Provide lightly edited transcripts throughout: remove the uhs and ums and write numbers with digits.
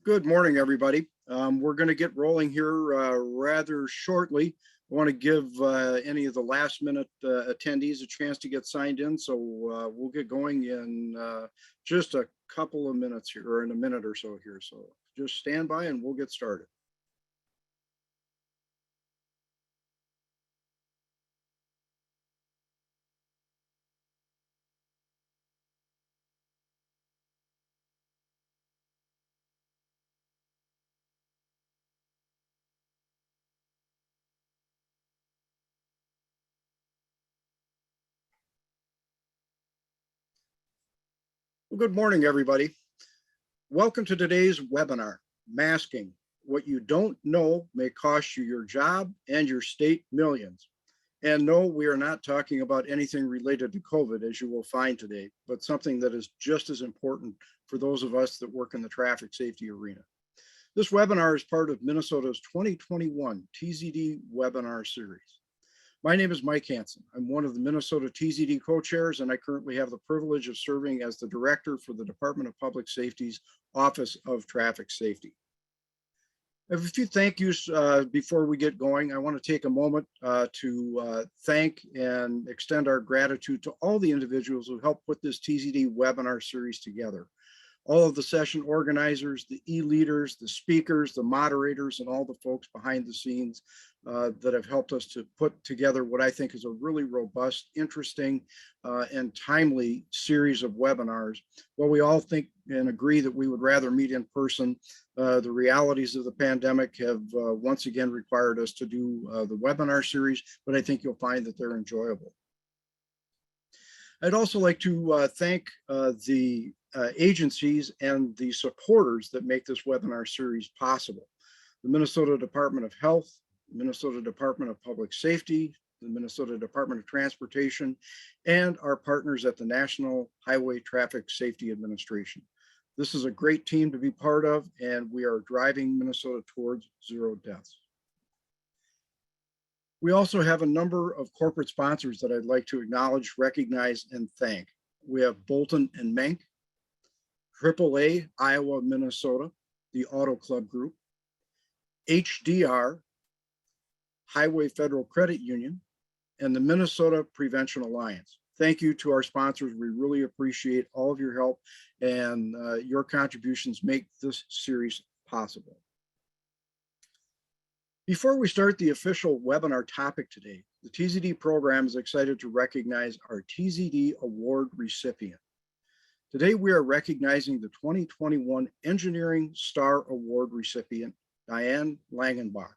Good morning, everybody. We're going to get rolling here rather shortly. I want to give any of the last minute attendees a chance to get signed in. So we'll get going in just a couple of minutes here, or in a minute or so here. So just stand by and we'll get started. Well, good morning, everybody. Welcome to today's webinar, Masking: What You Don't Know May Cost You Your Job and Your State Millions. And no, we are not talking about anything related to COVID, as you will find today, but something that is just as important for those of us that work in the traffic safety arena. This webinar is part of Minnesota's 2021 TZD webinar series. My name is Mike Hansen. I'm one of the Minnesota TZD co-chairs, and I currently have the privilege of serving as the director for the Department of Public Safety's Office of Traffic Safety. I have a few thank yous before we get going. I want to take a moment to thank and extend our gratitude to all the individuals who helped put this TZD webinar series together. All of the session organizers, the e-leaders, the speakers, the moderators, and all the folks behind the scenes that have helped us to put together what I think is a really robust, interesting, and timely series of webinars. While we all think and agree that we would rather meet in person, the realities of the pandemic have once again required us to do the webinar series, but I think you'll find that they're enjoyable. I'd also like to thank the agencies and the supporters that make this webinar series possible. The Minnesota Department of Health, the Minnesota Department of Public Safety, the Minnesota Department of Transportation, and our partners at the National Highway Traffic Safety Administration. This is a great team to be part of, and we are driving Minnesota towards zero deaths. We also have a number of corporate sponsors that I'd like to acknowledge, recognize, and thank. We have Bolton and Menk, AAA Iowa, Minnesota, the Auto Club Group, HDR, Highway Federal Credit Union, and the Minnesota Prevention Alliance. Thank you to our sponsors. We really appreciate all of your help, and your contributions make this series possible. Before we start the official webinar topic today, the TZD program is excited to recognize our TZD Award recipient. Today, we are recognizing the 2021 Engineering Star Award recipient, Diane Langenbach.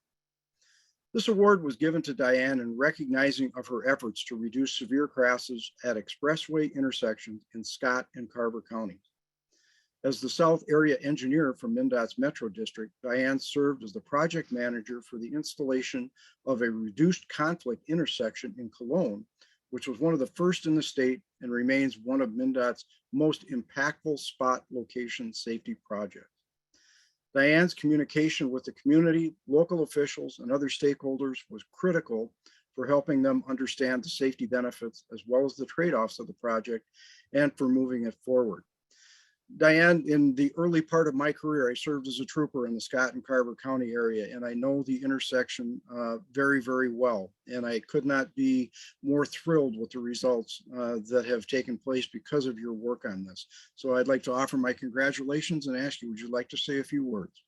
This award was given to Diane in recognizing of her efforts to reduce severe crashes at expressway intersections in Scott and Carver counties. As the South Area Engineer for MnDOT's Metro District, Diane served as the project manager for the installation of a reduced conflict intersection in Cologne, which was one of the first in the state and remains one of MnDOT's most impactful spot location safety projects. Diane's communication with the community, local officials, and other stakeholders was critical for helping them understand the safety benefits as well as the trade-offs of the project and for moving it forward. Diane, in the early part of my career, I served as a trooper in the Scott and Carver County area, and I know the intersection very, very well. And I could not be more thrilled with the results that have taken place because of your work on this. So I'd like to offer my congratulations and ask you, would you like to say a few words?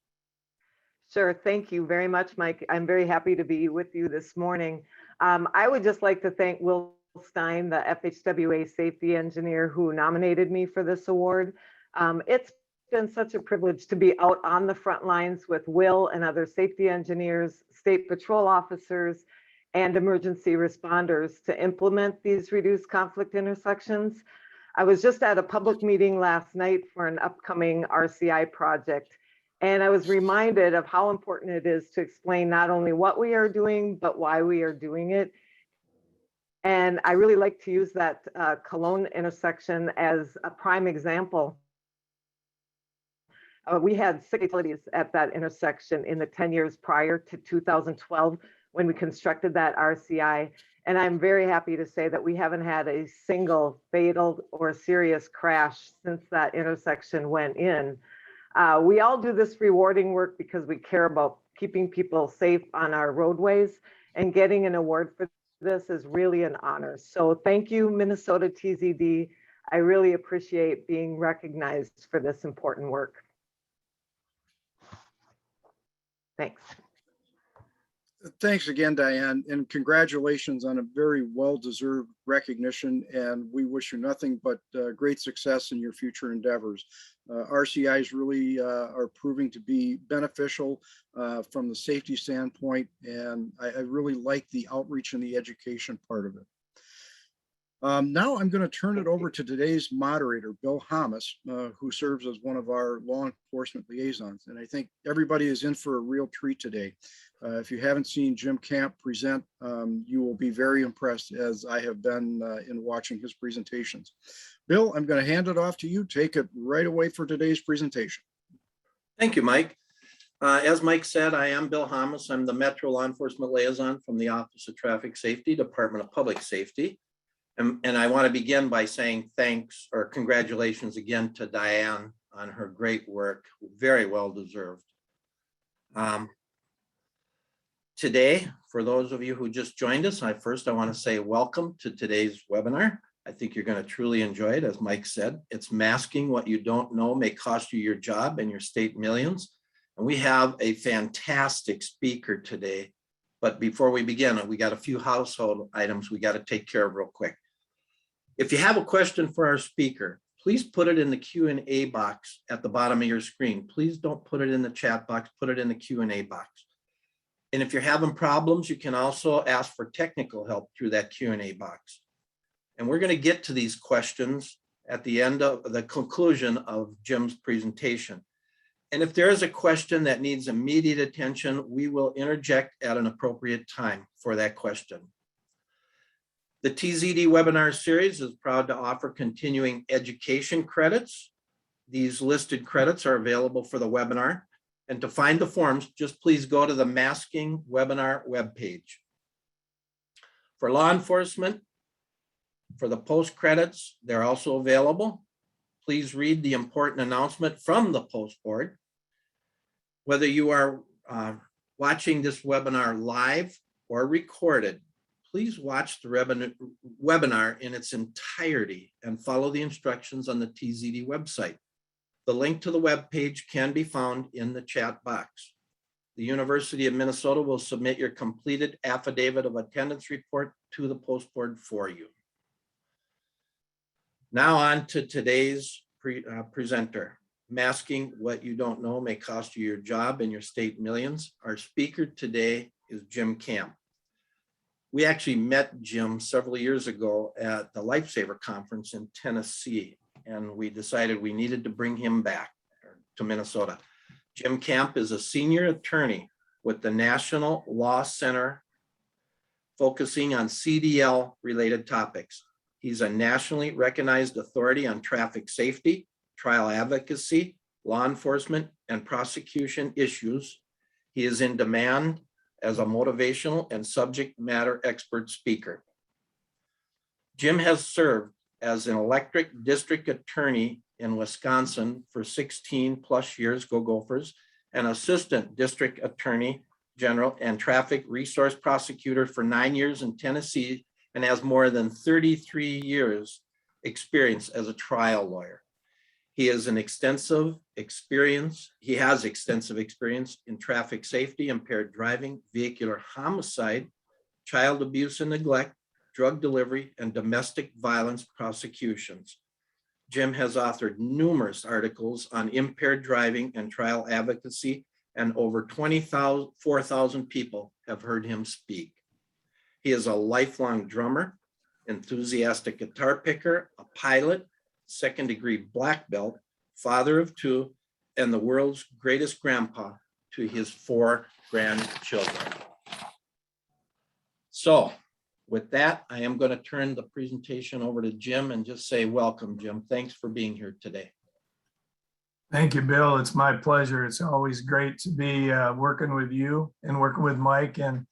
Sure. Thank you very much, Mike. I'm very happy to be with you this morning. I would just like to thank Will Stein, the FHWA safety engineer who nominated me for this award. It's been such a privilege to be out on the front lines with Will and other safety engineers, state patrol officers, and emergency responders to implement these reduced conflict intersections. I was just at a public meeting last night for an upcoming RCI project, and I was reminded of how important it is to explain not only what we are doing, but why we are doing it. And I really like to use that Cologne intersection as a prime example. We had 6 fatalities at that intersection in the 10 years prior to 2012 when we constructed that RCI. And I'm very happy to say that we haven't had a single fatal or serious crash since that intersection went in. We all do this rewarding work because we care about keeping people safe on our roadways, and getting an award for this is really an honor. So thank you, Minnesota TZD. I really appreciate being recognized for this important work. Thanks. Thanks again, Diane, and congratulations on a very well-deserved recognition. And we wish you nothing but great success in your future endeavors. RCIs really are proving to be beneficial from the safety standpoint, and I really like the outreach and the education part of it. Now I'm going to turn it over to today's moderator, Bill Holmes, who serves as one of our law enforcement liaisons. And I think everybody is in for a real treat today. If you haven't seen Jim Camp present, you will be very impressed, as I have been in watching his presentations. Bill, I'm going to hand it off to you. Take it right away for today's presentation. Thank you, Mike. As Mike said, I am Bill Holmes. I'm the Metro Law Enforcement Liaison from the Office of Traffic Safety, Department of Public Safety. And I want to begin by saying thanks or congratulations again to Diane on her great work, very well deserved. Today, for those of you who just joined us, I want to say welcome to today's webinar. I think you're going to truly enjoy it. As Mike said, it's masking what you don't know may cost you your job and your state millions. And we have a fantastic speaker today. But before we begin, we got a few household items we got to take care of real quick. If you have a question for our speaker, please put it in the Q&A box at the bottom of your screen. Please don't put it in the chat box, put it in the Q&A box. And if you're having problems, you can also ask for technical help through that Q&A box. And we're going to get to these questions at the end of the conclusion of Jim's presentation. And if there is a question that needs immediate attention, we will interject at an appropriate time for that question. The TZD webinar series is proud to offer continuing education credits. These listed credits are available for the webinar. And to find the forms, just please go to the Masking Webinar webpage. For law enforcement, for the post credits, they're also available. Please read the important announcement from the post board. Whether you are watching this webinar live or recorded, please watch the webinar in its entirety and follow the instructions on the TZD website. The link to the web page can be found in the chat box. The University of Minnesota will submit your completed affidavit of attendance report to the post board for you. Now on to today's presenter. Masking what you don't know may cost you your job and your state millions. Our speaker today is Jim Camp. We actually met Jim several years ago at the Lifesaver Conference in Tennessee, and we decided we needed to bring him back to Minnesota. Jim Camp is a senior attorney with the National Law Center, focusing on CDL related topics. He's a nationally recognized authority on traffic safety, trial advocacy, law enforcement, and prosecution issues. He is in demand as a motivational and subject matter expert speaker. Jim has served as an electric district attorney in Wisconsin for 16 plus years, go Gophers, and assistant district attorney general and traffic resource prosecutor for 9 years in Tennessee, and has more than 33 years experience as a trial lawyer. He has extensive experience in traffic safety, impaired driving, vehicular homicide, child abuse and neglect, drug delivery, and domestic violence prosecutions. Jim has authored numerous articles on impaired driving and trial advocacy, and over 24,000 people have heard him speak. He is a lifelong drummer, enthusiastic guitar picker, a pilot, second-degree black belt, father of 2, and the world's greatest grandpa to his 4 grandchildren. So with that, I am going to turn the presentation over to Jim and just say welcome, Jim. Thanks for being here today. Thank you, Bill. It's my pleasure. It's always great to be working with you and working with Mike, and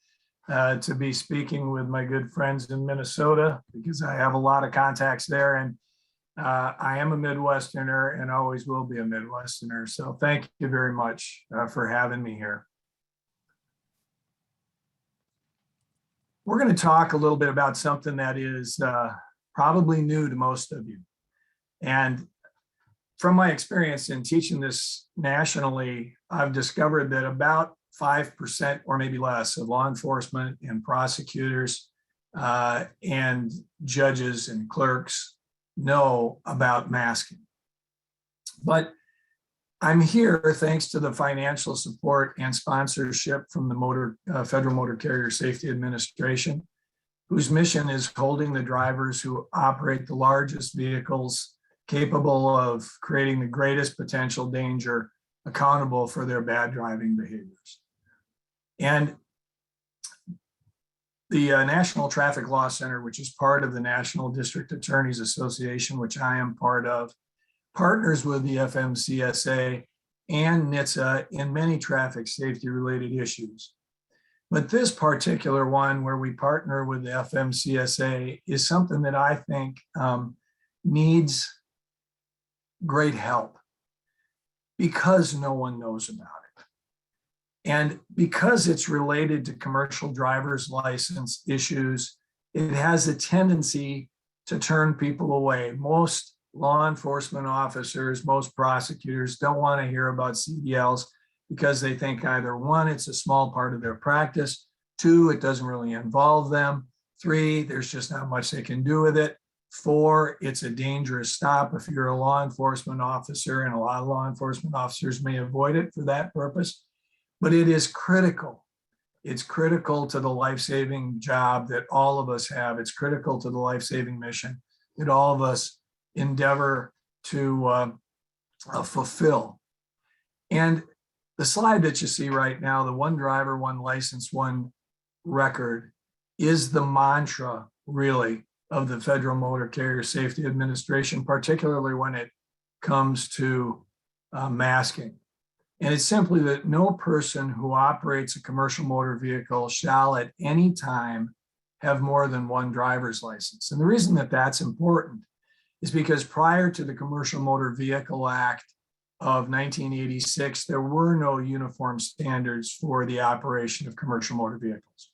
to be speaking with my good friends in Minnesota, because I have a lot of contacts there. And I am a Midwesterner and always will be a Midwesterner. So thank you very much for having me here. We're going to talk a little bit about something that is probably new to most of you. And from my experience in teaching this nationally, I've discovered that about 5% or maybe less of law enforcement and prosecutors and judges and clerks know about masking. But I'm here thanks to the financial support and sponsorship from the Federal Motor Carrier Safety Administration, whose mission is holding the drivers who operate the largest vehicles capable of creating the greatest potential danger accountable for their bad driving behaviors. And the National Traffic Law Center, which is part of the National District Attorneys Association, which I am part of, partners with the FMCSA and NHTSA in many traffic safety related issues. But this particular one where we partner with the FMCSA is something that I think needs great help because no one knows about it. And because it's related to commercial driver's license issues, it has a tendency to turn people away. Most law enforcement officers, most prosecutors don't want to hear about CDLs because they think either one, it's a small part of their practice, two, it doesn't really involve them, three, there's just not much they can do with it, four, it's a dangerous stop if you're a law enforcement officer, and a lot of law enforcement officers may avoid it for that purpose, but it is critical. It's critical to the life-saving job that all of us have. It's critical to the life-saving mission that all of us endeavor to fulfill. And the slide that you see right now, the one driver, one license, one record, is the mantra, really, of the Federal Motor Carrier Safety Administration, particularly when it comes to masking. And it's simply that no person who operates a commercial motor vehicle shall at any time have more than one driver's license. And the reason that that's important is because prior to the Commercial Motor Vehicle Act of 1986, there were no uniform standards for the operation of commercial motor vehicles.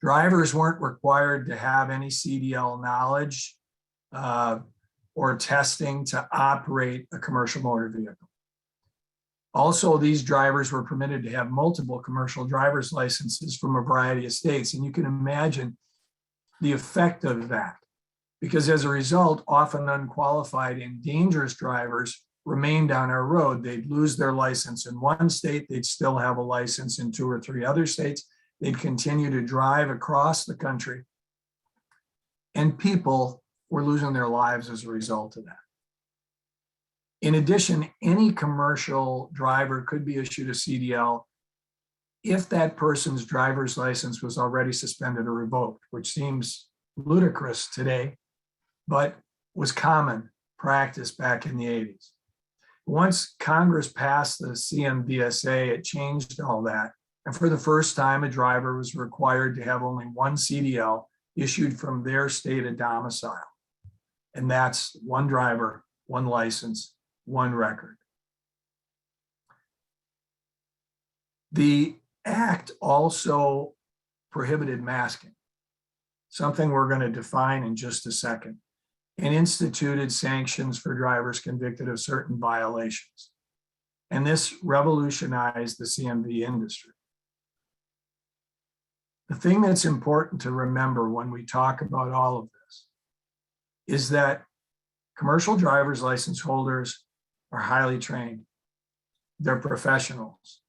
Drivers weren't required to have any CDL knowledge or testing to operate a commercial motor vehicle. Also, these drivers were permitted to have multiple commercial driver's licenses from a variety of states. And you can imagine the effect of that, because as a result, often unqualified and dangerous drivers remained on our road. They'd lose their license in one state, they'd still have a license in 2 or 3 other states. They'd continue to drive across the country, and people were losing their lives as a result of that. In addition, any commercial driver could be issued a CDL if that person's driver's license was already suspended or revoked, which seems ludicrous today, but was common practice back in the 80s. Once Congress passed the CMVSA, it changed all that. And for the first time, a driver was required to have only one CDL issued from their state of domicile. And that's one driver, one license, one record. The act also prohibited masking, something we're going to define in just a second, and instituted sanctions for drivers convicted of certain violations. And this revolutionized the CMV industry. The thing that's important to remember when we talk about all of this is that commercial driver's license holders are highly trained. They're professionals.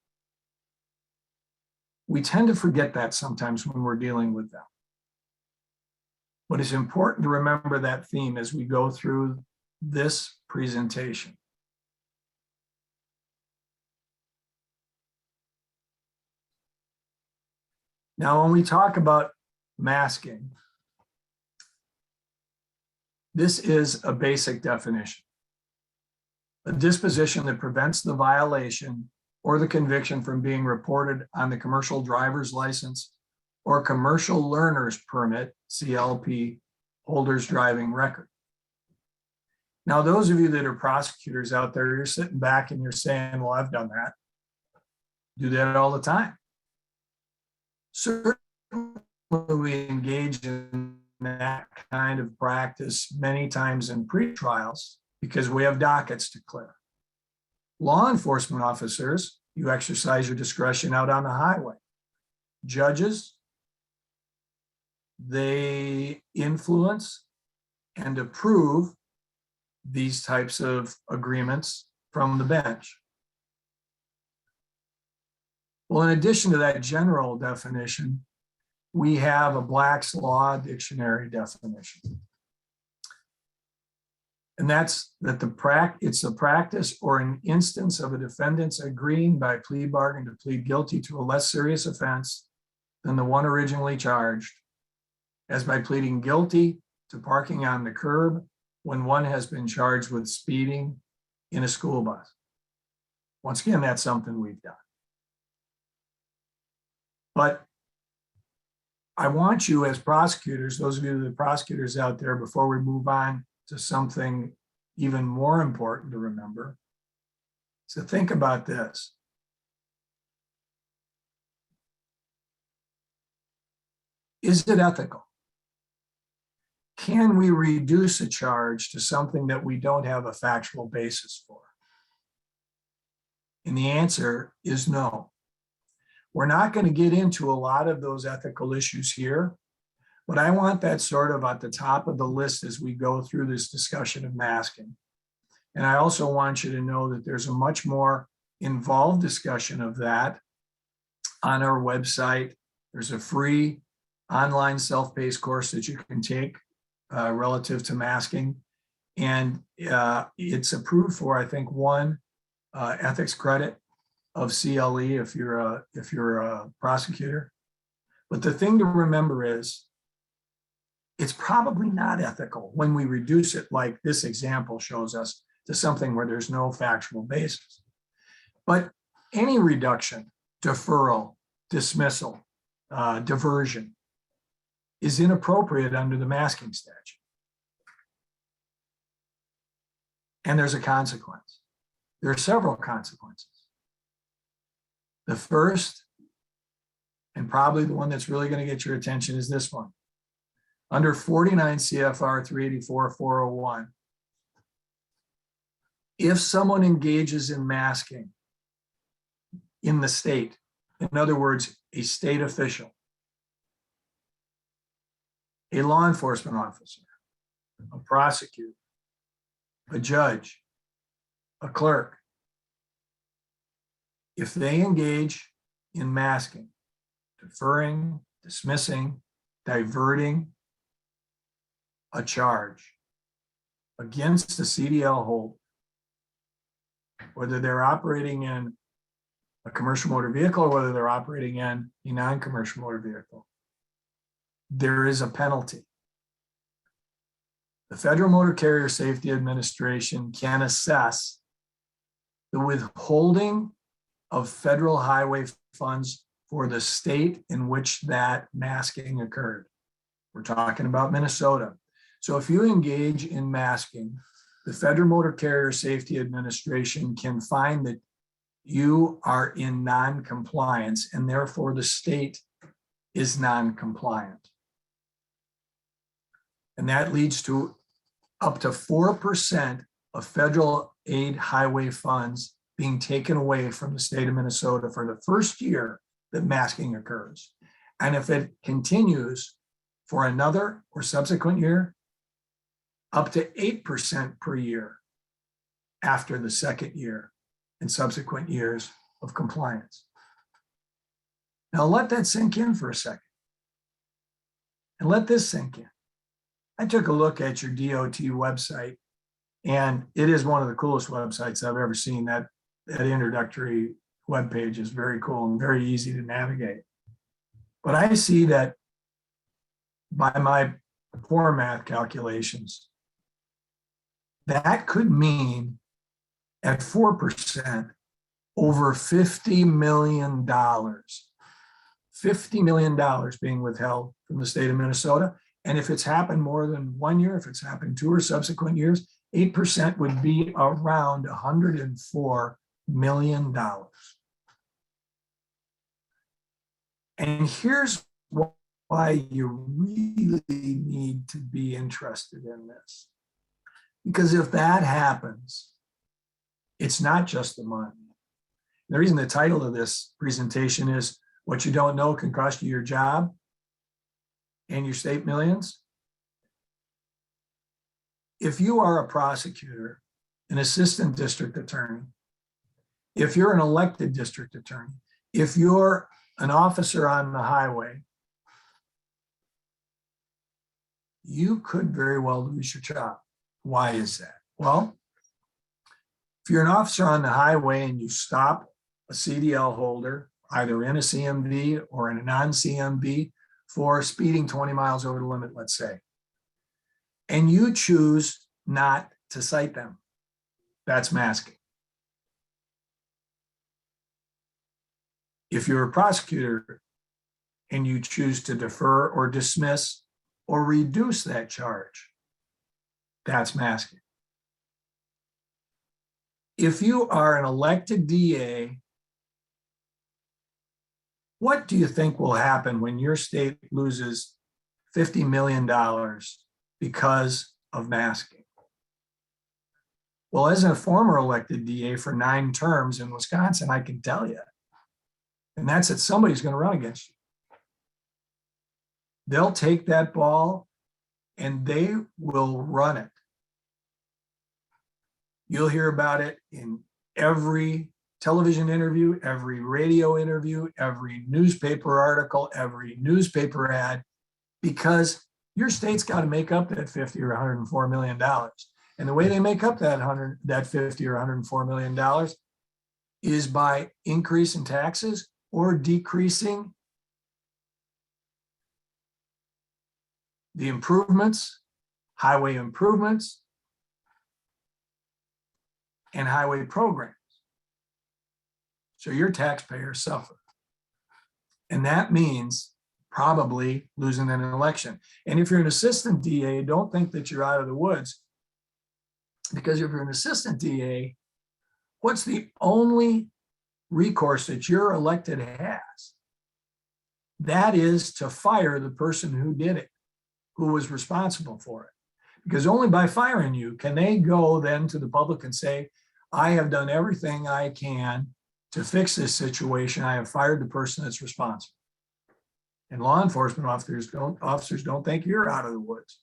We tend to forget that sometimes when we're dealing with them. But it's important to remember that theme as we go through this presentation. Now, when we talk about masking, this is a basic definition. A disposition that prevents the violation or the conviction from being reported on the commercial driver's license or commercial learner's permit, CLP, holder's driving record. Now, those of you that are prosecutors out there, you're sitting back and you're saying, well, I've done that. Do that all the time. Certainly, we engage in that kind of practice many times in pre-trials because we have dockets to clear. Law enforcement officers, you exercise your discretion out on the highway. Judges, they influence and approve these types of agreements from the bench. Well, in addition to that general definition, we have a Black's Law Dictionary definition. And that's that it's the practice or an instance of a defendant's agreeing by plea bargain to plead guilty to a less serious offense than the one originally charged, as by pleading guilty to parking on the curb when one has been charged with speeding in a school bus. Once again, that's something we've done. But I want you as prosecutors, those of you that are prosecutors out there, before we move on to something even more important to remember, is to think about this. Is it ethical? Can we reduce a charge to something that we don't have a factual basis for? And the answer is no. We're not going to get into a lot of those ethical issues here, but I want that sort of at the top of the list as we go through this discussion of masking. And I also want you to know that there's a much more involved discussion of that on our website. There's a free online self-paced course that you can take relative to masking. And it's approved for, I think, one ethics credit of CLE if you're a prosecutor. But the thing to remember is it's probably not ethical when we reduce it, like this example shows us, to something where there's no factual basis. But any reduction, deferral, dismissal, diversion is inappropriate under the masking statute. And there's a consequence. There are several consequences. The first, and probably the one that's really going to get your attention, is this one. Under 49 CFR 384-401, if someone engages in masking in the state, in other words, a state official, a law enforcement officer, a prosecutor, a judge, a clerk, if they engage in masking, deferring, dismissing, diverting a charge against the CDL holder, whether they're operating in a commercial motor vehicle or whether they're operating in a non-commercial motor vehicle, there is a penalty. The Federal Motor Carrier Safety Administration can assess the withholding of federal highway funds for the state in which that masking occurred. We're talking about Minnesota. So if you engage in masking, the Federal Motor Carrier Safety Administration can find that you are in non-compliance and therefore the state is non-compliant. And that leads to up to 4% of federal aid highway funds being taken away from the state of Minnesota for the first year that masking occurs. And if it continues for another or subsequent year, up to 8% per year after the second year and subsequent years of compliance. Now let that sink in for a second. And let this sink in. I took a look at your DOT website, and it is one of the coolest websites I've ever seen. That introductory webpage is very cool and very easy to navigate. But I see that by my poor math calculations, that could mean at 4% over $50 million. $50 million being withheld from the state of Minnesota. And if it's happened more than 1 year, if it's happened 2 or subsequent years, 8% would be around $104 million. And here's why you really need to be interested in this. Because if that happens, it's not just the money. The reason the title of this presentation is What You Don't Know Can Cost You Your Job and Your State Millions. If you are a prosecutor, an assistant district attorney, if you're an elected district attorney, if you're an officer on the highway, you could very well lose your job. Why is that? Well, if you're an officer on the highway and you stop a CDL holder, either in a CMV or in a non-CMV, for speeding 20 miles over the limit, let's say, and you choose not to cite them, that's masking. If you're a prosecutor and you choose to defer or dismiss or reduce that charge, that's masking. If you are an elected DA, what do you think will happen when your state loses $50 million because of masking? Well, as a former elected DA for 9 terms in Wisconsin, I can tell you, and that's that somebody's going to run against you. They'll take that ball and they will run it. You'll hear about it in every television interview, every radio interview, every newspaper article, every newspaper ad, because your state's got to make up that $50 or $104 million. And the way they make up that $50 or $104 million is by increasing taxes or decreasing the improvements, highway improvements, and highway programs. So your taxpayers suffer. And that means probably losing an election. And if you're an assistant DA, don't think that you're out of the woods, because if you're an assistant DA, what's the only recourse that your elected has? That is to fire the person who did it, who was responsible for it. Because only by firing you can they go then to the public and say, I have done everything I can to fix this situation. I have fired the person that's responsible. And law enforcement officers don't think you're out of the woods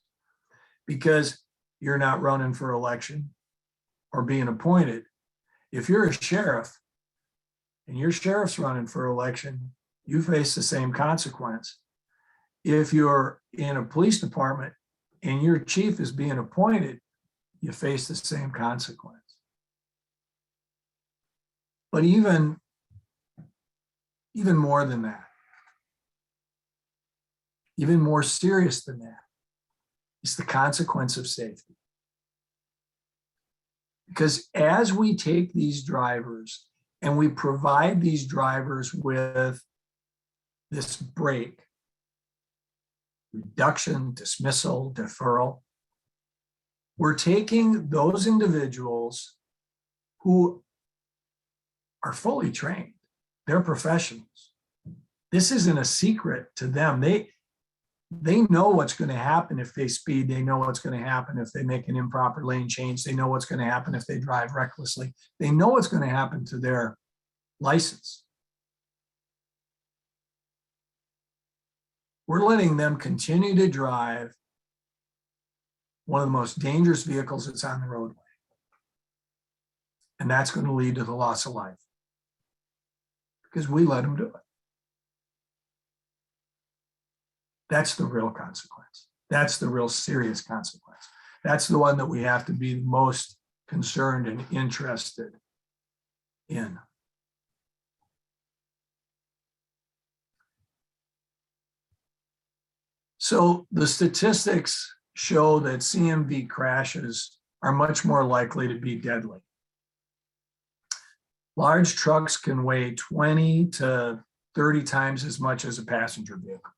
because you're not running for election or being appointed. If you're a sheriff and your sheriff's running for election, you face the same consequence. If you're in a police department and your chief is being appointed, you face the same consequence. But even more than that, even more serious than that, is the consequence of safety. Because as we take these drivers and we provide these drivers with this break, reduction, dismissal, deferral, we're taking those individuals who are fully trained. They're professionals. This isn't a secret to them. They know what's going to happen if they speed. They know what's going to happen if they make an improper lane change. They know what's going to happen if they drive recklessly. They know what's going to happen to their license. We're letting them continue to drive one of the most dangerous vehicles that's on the roadway. And that's going to lead to the loss of life because we let them do it. That's the real consequence. That's the real serious consequence. That's the one that we have to be most concerned and interested in. So the statistics show that CMV crashes are much more likely to be deadly. Large trucks can weigh 20 to 30 times as much as a passenger vehicle.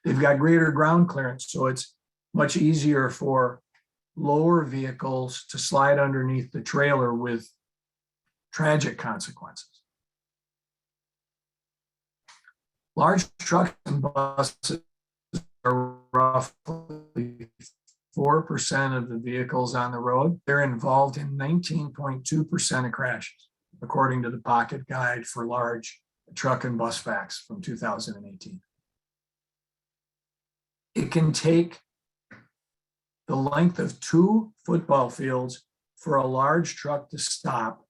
They've got greater ground clearance, so it's much easier for lower vehicles to slide underneath the trailer with tragic consequences. Large trucks and buses are roughly 4% of the vehicles on the road. They're involved in 19.2% of crashes, according to the Pocket Guide for Large Truck and Bus Facts from 2018. It can take the length of 2 football fields for a large truck to stop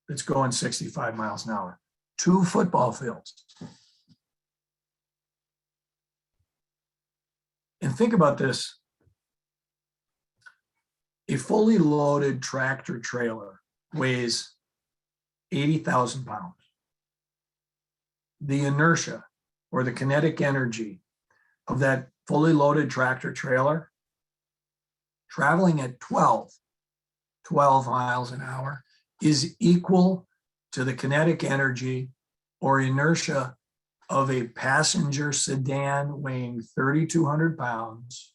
that's going 65 miles an hour. 2 football fields. And think about this. A fully loaded tractor trailer weighs 80,000 pounds. The inertia or the kinetic energy of that fully loaded tractor trailer traveling at 12 miles an hour is equal to the kinetic energy or inertia of a passenger sedan weighing 3,200 pounds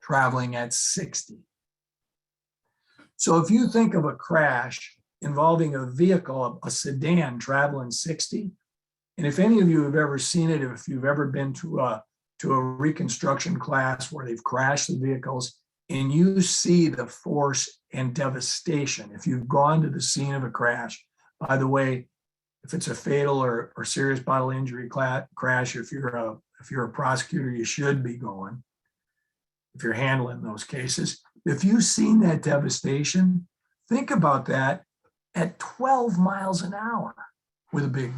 traveling at 60. So if you think of a crash involving a vehicle, a sedan traveling 60, and if any of you have ever seen it, if you've ever been to a reconstruction class where they've crashed the vehicles and you see the force and devastation, if you've gone to the scene of a crash, by the way, if it's a fatal or serious bodily injury crash, if you're a prosecutor, you should be going, if you're handling those cases. If you've seen that devastation, think about that at 12 miles an hour with a big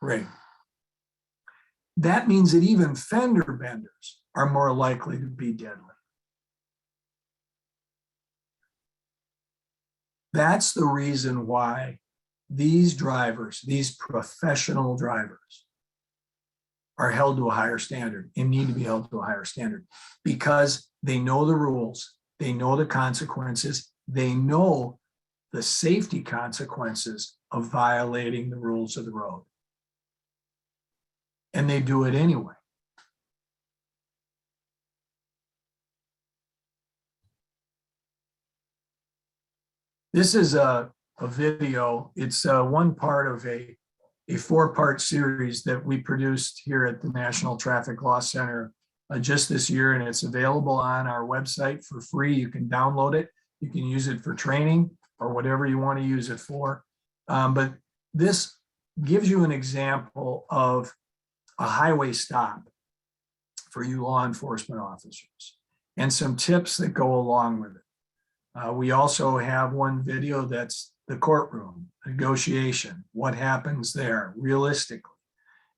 rig. That means that even fender benders are more likely to be deadly. That's the reason why these drivers, these professional drivers, are held to a higher standard and need to be held to a higher standard because they know the rules, they know the consequences, they know the safety consequences of violating the rules of the road. And they do it anyway. This is a video. It's one part of a 4-part series that we produced here at the National Traffic Law Center just this year, and it's available on our website for free. You can download it. You can use it for training or whatever you want to use it for. But this gives you an example of a highway stop for you law enforcement officers and some tips that go along with it. We also have one video that's the courtroom negotiation, what happens there realistically.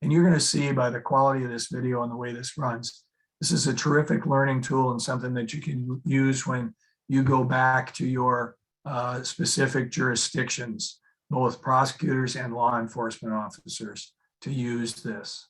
And you're going to see by the quality of this video and the way this runs, this is a terrific learning tool and something that you can use when you go back to your specific jurisdictions, both prosecutors and law enforcement officers, to use this.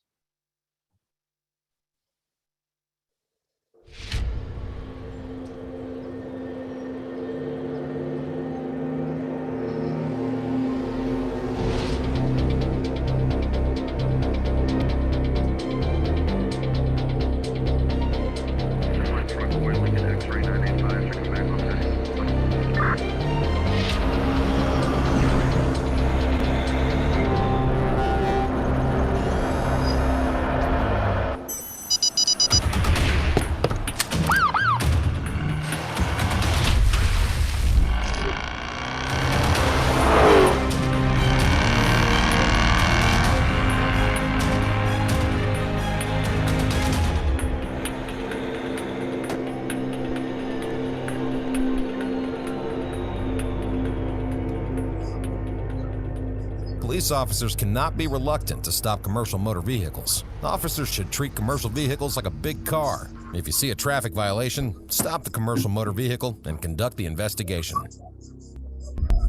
Police officers cannot be reluctant to stop commercial motor vehicles. Officers should treat commercial vehicles like a big car. If you see a traffic violation, stop the commercial motor vehicle and conduct the investigation.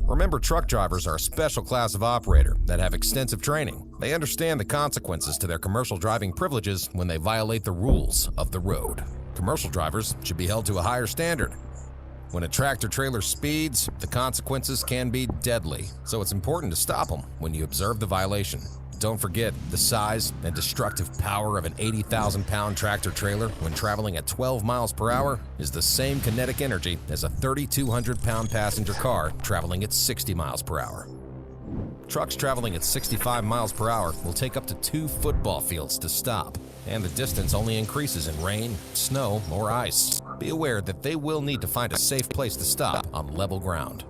Remember, truck drivers are a special class of operator that have extensive training. They understand the consequences to their commercial driving privileges when they violate the rules of the road. Commercial drivers should be held to a higher standard. When a tractor trailer speeds, the consequences can be deadly, so it's important to stop them when you observe the violation. don't forget, the size and destructive power of an 80,000-pound tractor trailer when traveling at 12 miles per hour is the same kinetic energy as a 3,200-pound passenger car traveling at 60 miles per hour. Trucks traveling at 65 miles per hour will take up to 2 football fields to stop, and the distance only increases in rain, snow, or ice. Be aware that they will need to find a safe place to stop on level ground.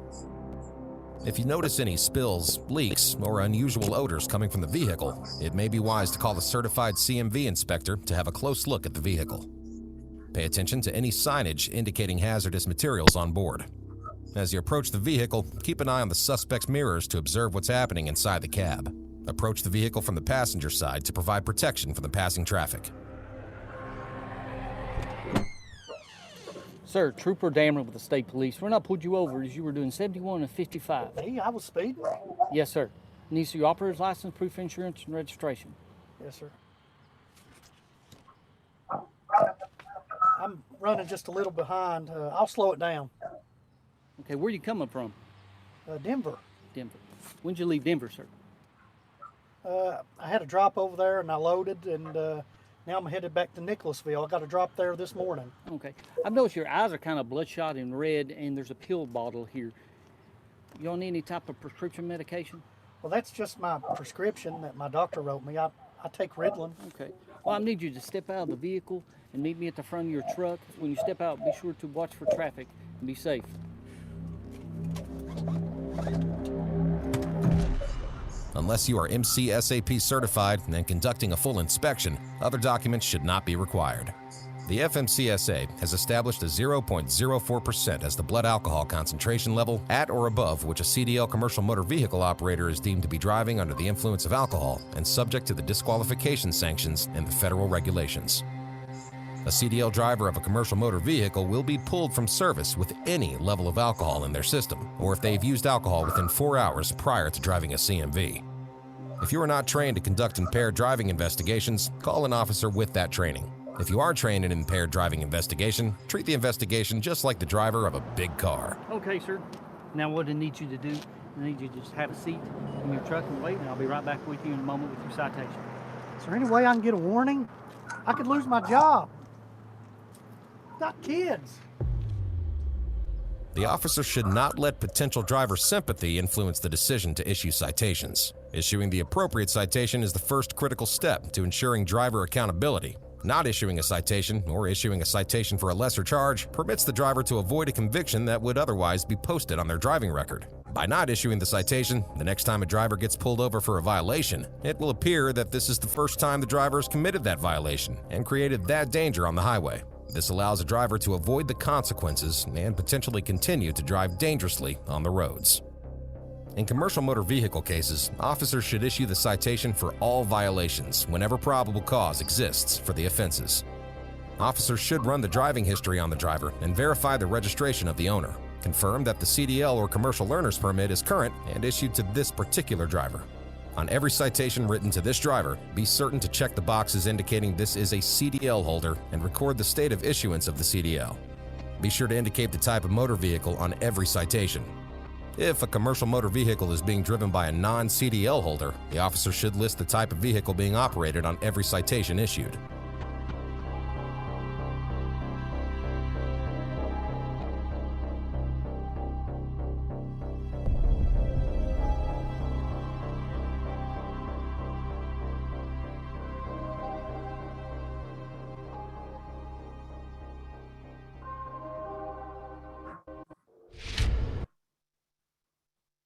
If you notice any spills, leaks, or unusual odors coming from the vehicle, it may be wise to call a certified CMV inspector to have a close look at the vehicle. Pay attention to any signage indicating hazardous materials on board. As you approach the vehicle, keep an eye on the suspect's mirrors to observe what's happening inside the cab. Approach the vehicle from the passenger side to provide protection from the passing traffic. Sir, Trooper Dameron with the state police. When I pulled you over, as you were doing 71 and 55. Hey, I was speeding. Yes, sir. Needs your operator's license, proof of insurance, and registration. Yes, sir. I'm running just a little behind. I'll slow it down. Okay, where are you coming from? Denver. Denver. When did you leave Denver, sir? I had a drop over there and I loaded, and now I'm headed back to Nicholasville. I got a drop there this morning. Okay. I've noticed your eyes are kind of bloodshot and red, and there's a pill bottle here. Y'all need any type of prescription medication? Well, that's just my prescription that my doctor wrote me. I take Ritalin. Okay. Well, I need you to step out of the vehicle and meet me at the front of your truck. When you step out, be sure to watch for traffic and be safe. Unless you are MCSAP certified and conducting a full inspection, other documents should not be required. The FMCSA has established a 0.04% as the blood alcohol concentration level at or above which a CDL commercial motor vehicle operator is deemed to be driving under the influence of alcohol and subject to the disqualification sanctions and the federal regulations. A CDL driver of a commercial motor vehicle will be pulled from service with any level of alcohol in their system, or if they've used alcohol within 4 hours prior to driving a CMV. If you are not trained to conduct impaired driving investigations, call an officer with that training. If you are trained in impaired driving investigation, treat the investigation just like the driver of a big car. Okay, sir. Now what I need you to do, I need you to just have a seat in your truck and wait, and I'll be right back with you in a moment with your citation. Is there any way I can get a warning? I could lose my job. Got kids. The officer should not let potential driver sympathy influence the decision to issue citations. Issuing the appropriate citation is the first critical step to ensuring driver accountability. Not issuing a citation or issuing a citation for a lesser charge permits the driver to avoid a conviction that would otherwise be posted on their driving record. By not issuing the citation, the next time a driver gets pulled over for a violation, it will appear that this is the first time the driver has committed that violation and created that danger on the highway. This allows a driver to avoid the consequences and potentially continue to drive dangerously on the roads. In commercial motor vehicle cases, officers should issue the citation for all violations whenever probable cause exists for the offenses. Officers should run the driving history on the driver and verify the registration of the owner. Confirm that the CDL or commercial learner's permit is current and issued to this particular driver. On every citation written to this driver, be certain to check the boxes indicating this is a CDL holder and record the state of issuance of the CDL. Be sure to indicate the type of motor vehicle on every citation. If a commercial motor vehicle is being driven by a non-CDL holder, the officer should list the type of vehicle being operated on every citation issued.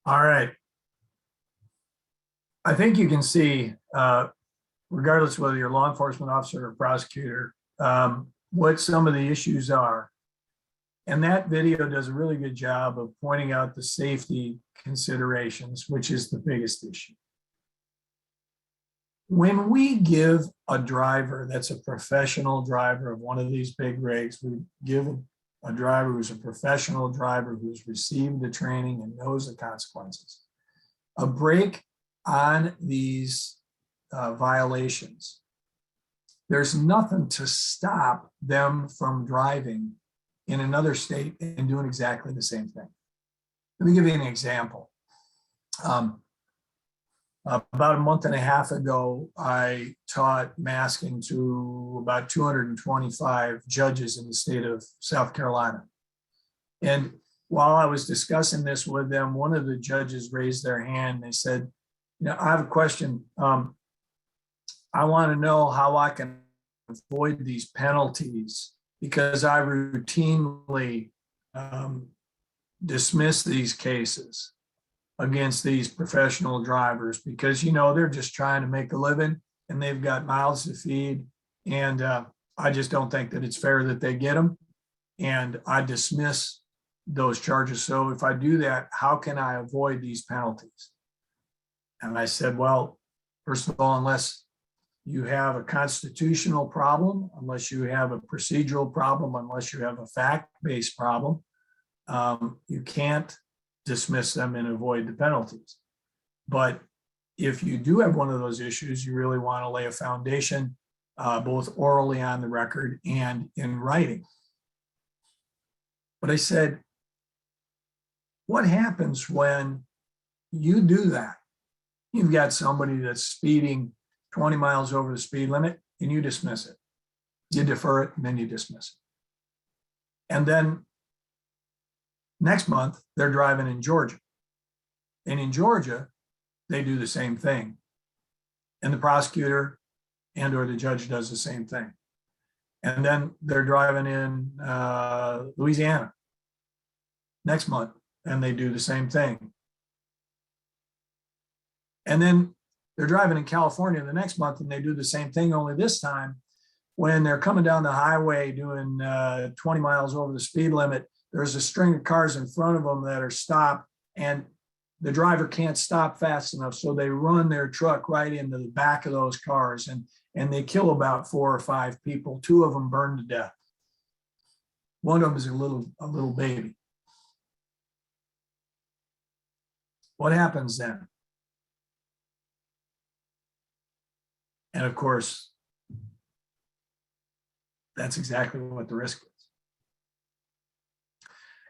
All right. I think you can see, regardless whether you're a law enforcement officer or prosecutor, what some of the issues are. And that video does a really good job of pointing out the safety considerations, which is the biggest issue. When we give a driver that's a professional driver of one of these big rigs, we give a driver who's a professional driver who's received the training and knows the consequences, a break on these violations, there's nothing to stop them from driving in another state and doing exactly the same thing. Let me give you an example. About a month and a half ago, I taught masking to about 225 judges in the state of South Carolina. And while I was discussing this with them, one of the judges raised their hand. They said, I have a question. I want to know how I can avoid these penalties because I routinely dismiss these cases against these professional drivers because, they're just trying to make a living and they've got mouths to feed. And I just don't think that it's fair that they get them. And I dismiss those charges. So if I do that, how can I avoid these penalties? And I said, well, first of all, unless you have a constitutional problem, unless you have a procedural problem, unless you have a fact-based problem, you can't dismiss them and avoid the penalties. But if you do have one of those issues, you really want to lay a foundation, both orally on the record and in writing. But I said, what happens when you do that? You've got somebody that's speeding 20 miles over the speed limit and you dismiss it. You defer it and then you dismiss it. And then next month, they're driving in Georgia. And in Georgia, they do the same thing. And the prosecutor and or the judge does the same thing. And then they're driving in Louisiana next month, and they do the same thing. And then they're driving in California the next month, and they do the same thing, only this time, when they're coming down the highway doing 20 miles over the speed limit, there's a string of cars in front of them that are stopped, and the driver can't stop fast enough. So they run their truck right into the back of those cars, and they kill about 4 or 5 people. 2 of them burned to death. One of them is a little baby. What happens then? And of course, that's exactly what the risk is.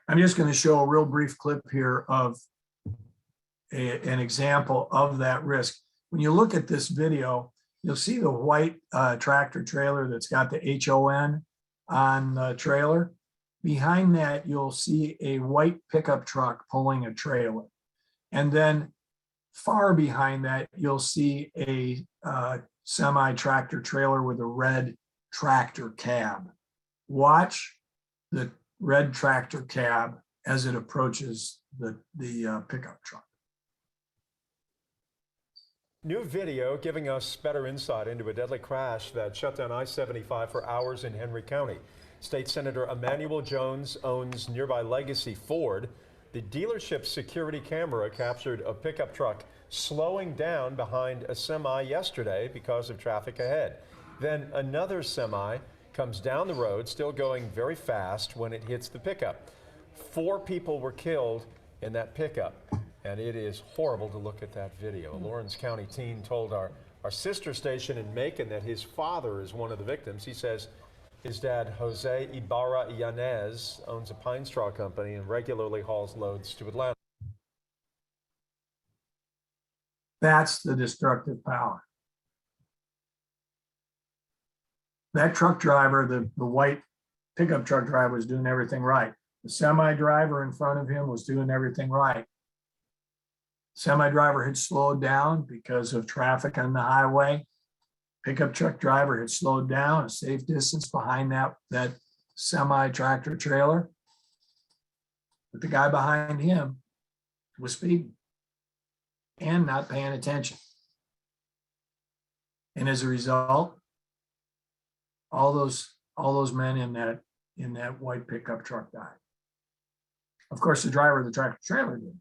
I'm just going to show a real brief clip here of an example of that risk. When you look at this video, you'll see the white tractor trailer that's got the HON on the trailer. Behind that, you'll see a white pickup truck pulling a trailer. And then far behind that, you'll see a semi-tractor trailer with a red tractor cab. Watch the red tractor cab as it approaches the pickup truck. New video giving us better insight into a deadly crash that shut down I-75 for hours in Henry County. State Senator Emmanuel Jones owns nearby Legacy Ford. The dealership's security camera captured a pickup truck slowing down behind a semi yesterday because of traffic ahead. Then another semi comes down the road, still going very fast when it hits the pickup. 4 people were killed in that pickup, and it is horrible to look at that video. A Lawrence County teen told our sister station in Macon that his father is one of the victims. He says his dad, Jose Ibarra Yanez, owns a pine straw company and regularly hauls loads to Atlanta. That's the destructive power. That truck driver, the white pickup truck driver, was doing everything right. The semi driver in front of him was doing everything right. Semi driver had slowed down because of traffic on the highway. Pickup truck driver had slowed down a safe distance behind that semi tractor trailer. But the guy behind him was speeding and not paying attention. And as a result, all those men in that white pickup truck died. Of course, the driver of the tractor trailer did.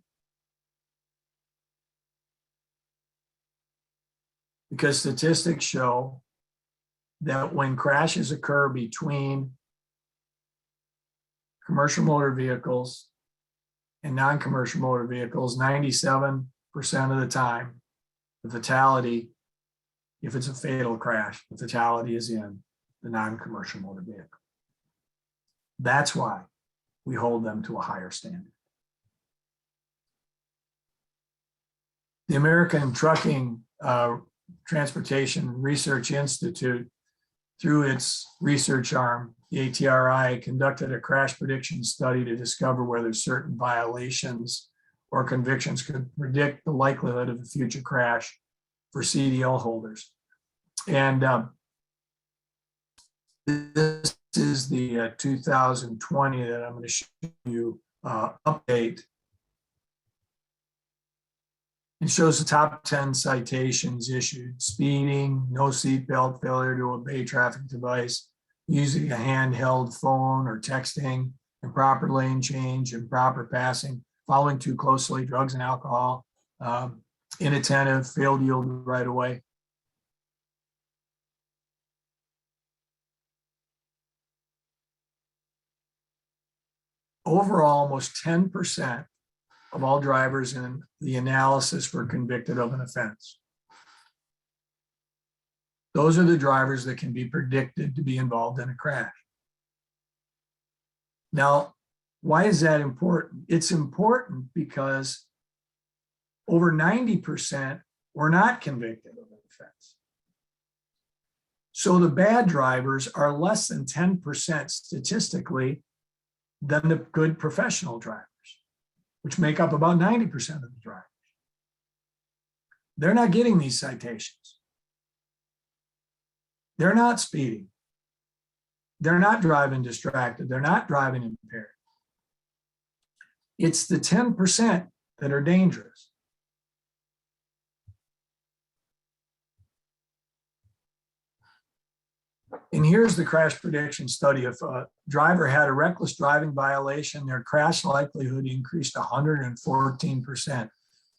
Because statistics show that when crashes occur between commercial motor vehicles and non-commercial motor vehicles, 97% of the time, the fatality, if it's a fatal crash, the fatality is in the non-commercial motor vehicle. That's why we hold them to a higher standard. The American Trucking Transportation Research Institute, through its research arm, the ATRI, conducted a crash prediction study to discover whether certain violations or convictions could predict the likelihood of a future crash for CDL holders. And this is the 2020 that I'm going to show you update. It shows the top 10 citations issued: speeding, no seatbelt, failure to obey traffic device, using a handheld phone or texting, improper lane change, improper passing, following too closely, drugs and alcohol, inattentive, failed to yield right away. Overall, almost 10% of all drivers in the analysis were convicted of an offense. Those are the drivers that can be predicted to be involved in a crash. Now, why is that important? It's important because over 90% were not convicted of an offense. So the bad drivers are less than 10% statistically than the good professional drivers, which make up about 90% of the drivers. They're not getting these citations. They're not speeding. They're not driving distracted. They're not driving impaired. It's the 10% that are dangerous. And here's the crash prediction study. If a driver had a reckless driving violation, their crash likelihood increased 114%.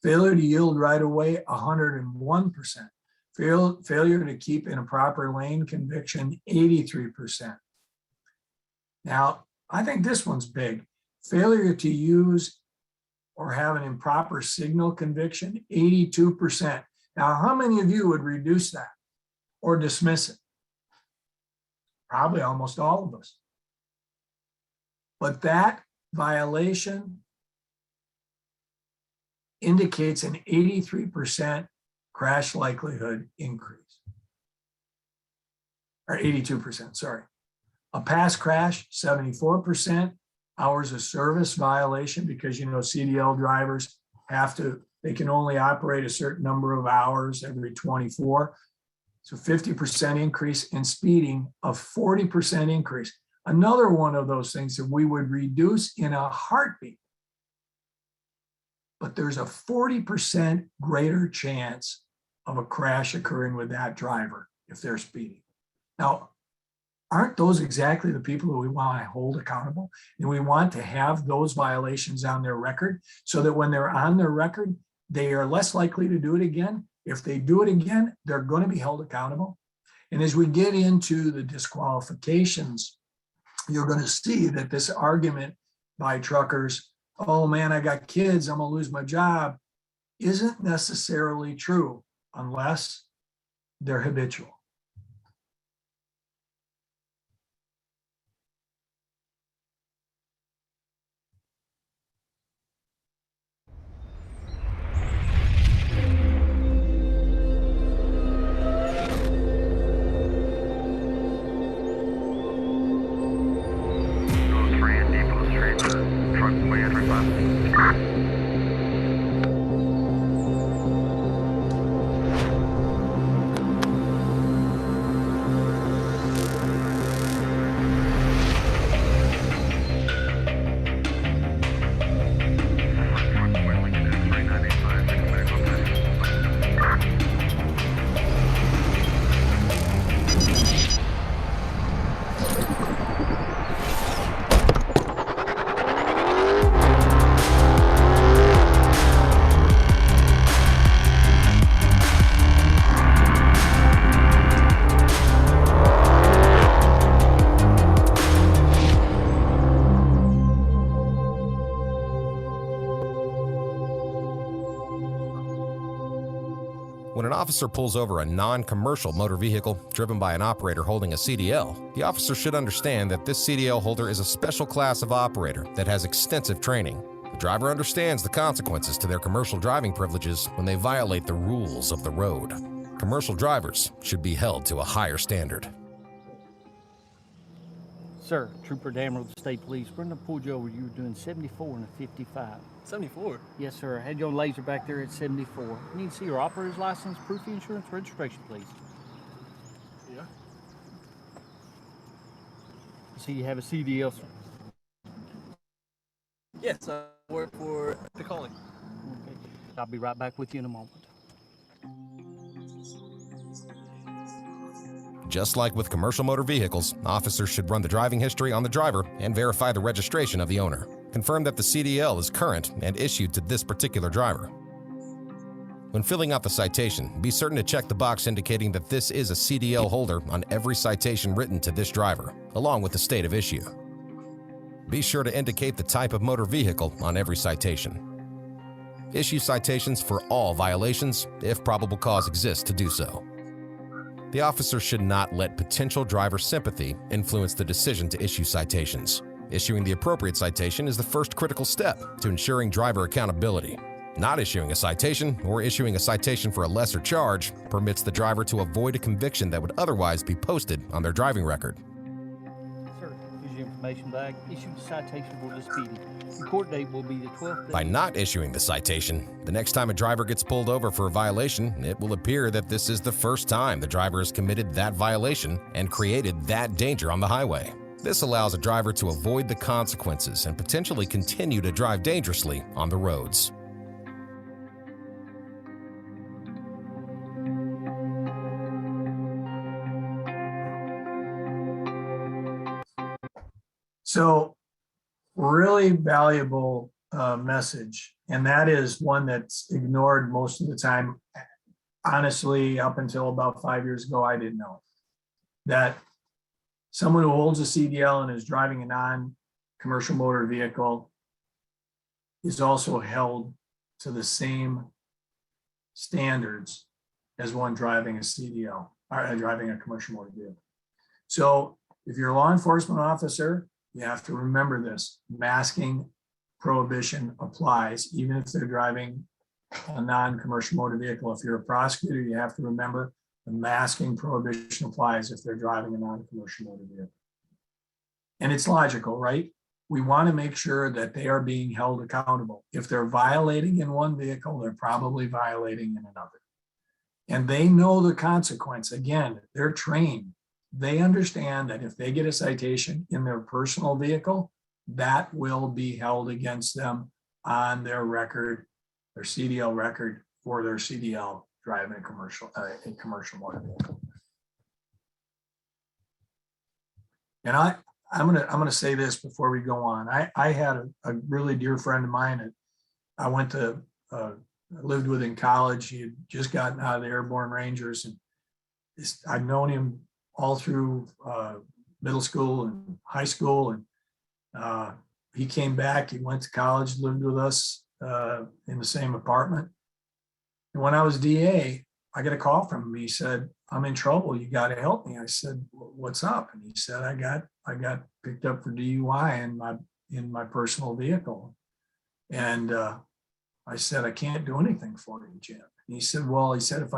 Failure to yield right away, 101%. Failure to keep in a proper lane conviction, 83%. Now, I think this one's big. Failure to use or have an improper signal conviction, 82%. Now, how many of you would reduce that or dismiss it? Probably almost all of us. But that violation indicates an 83% crash likelihood increase, or 82%, sorry. A past crash, 74%. Hours of service violation, because CDL drivers they can only operate a certain number of hours every 24. So 50% increase in speeding, a 40% increase. Another one of those things that we would reduce in a heartbeat. But there's a 40% greater chance of a crash occurring with that driver if they're speeding. Now, aren't those exactly the people that we want to hold accountable? And we want to have those violations on their record so that when they're on their record, they are less likely to do it again. If they do it again, they're going to be held accountable. And as we get into the disqualifications, you're going to see that this argument by truckers, oh man, I got kids, I'm going to lose my job, isn't necessarily true unless they're habitual. When an officer pulls over a non-commercial motor vehicle driven by an operator holding a CDL, the officer should understand that this CDL holder is a special class of operator that has extensive training. The Driver understands the consequences to their commercial driving privileges when they violate the rules of the road. Commercial drivers should be held to a higher standard. Sir, Trooper Dammer with the State Police. We're gonna pull you over. You were doing 74 and a 55. 74? Yes, sir. I had you on laser back there at 74. You need to see your operator's license, proof of insurance, registration, please. Yeah. So you have a CDL, sir. Yes, I work for the calling. Okay. I'll be right back with you in a moment. Just like with commercial motor vehicles, officers should run the driving history on the driver and verify the registration of the owner. Confirm that the CDL is current and issued to this particular driver. When filling out the citation, be certain to check the box indicating that this is a CDL holder on every citation written to this driver, along with the state of issue. Be sure to indicate the type of motor vehicle on every citation. Issue citations for all violations if probable cause exists to do so. The officer should not let potential driver sympathy influence the decision to issue citations. Issuing the appropriate citation is the first critical step to ensuring driver accountability. Not issuing a citation or issuing a citation for a lesser charge permits the driver to avoid a conviction that would otherwise be posted on their driving record. Sir, here's your information bag. Issue the citation for the speeding. The court date will be the 12th day. By not issuing the citation, the next time a driver gets pulled over for a violation, it will appear that this is the first time the driver has committed that violation and created that danger on the highway. This allows a driver to avoid the consequences and potentially continue to drive dangerously on the roads. So really valuable message. And that is one that's ignored most of the time. Honestly, up until about 5 years ago, I didn't know that someone who holds a CDL and is driving a non-commercial motor vehicle is also held to the same standards as one driving a CDL or driving a commercial motor vehicle. So if you're a law enforcement officer, you have to remember this: masking prohibition applies even if they're driving a non-commercial motor vehicle. If you're a prosecutor, you have to remember the masking prohibition applies if they're driving a non-commercial motor vehicle. And it's logical, right? We want to make sure that they are being held accountable. If they're violating in one vehicle, they're probably violating in another. And they know the consequence. Again, they're trained. They understand that if they get a citation in their personal vehicle, that will be held against them on their record, their CDL record for their CDL driving a commercial motor vehicle. And I'm gonna say this before we go on. I had a really dear friend of mine that I went to lived with in college. He had just gotten out of the Airborne Rangers, and I've known him all through middle school and high school. And he came back, he went to college, lived with us in the same apartment. And when I was DA, I got a call from him. He said, "I'm in trouble. You got to help me." I said, "What's up?" And he said, I got picked up for DUI in my personal vehicle. And I said, "I can't do anything for you, Jim." And he said, "Well," he said, if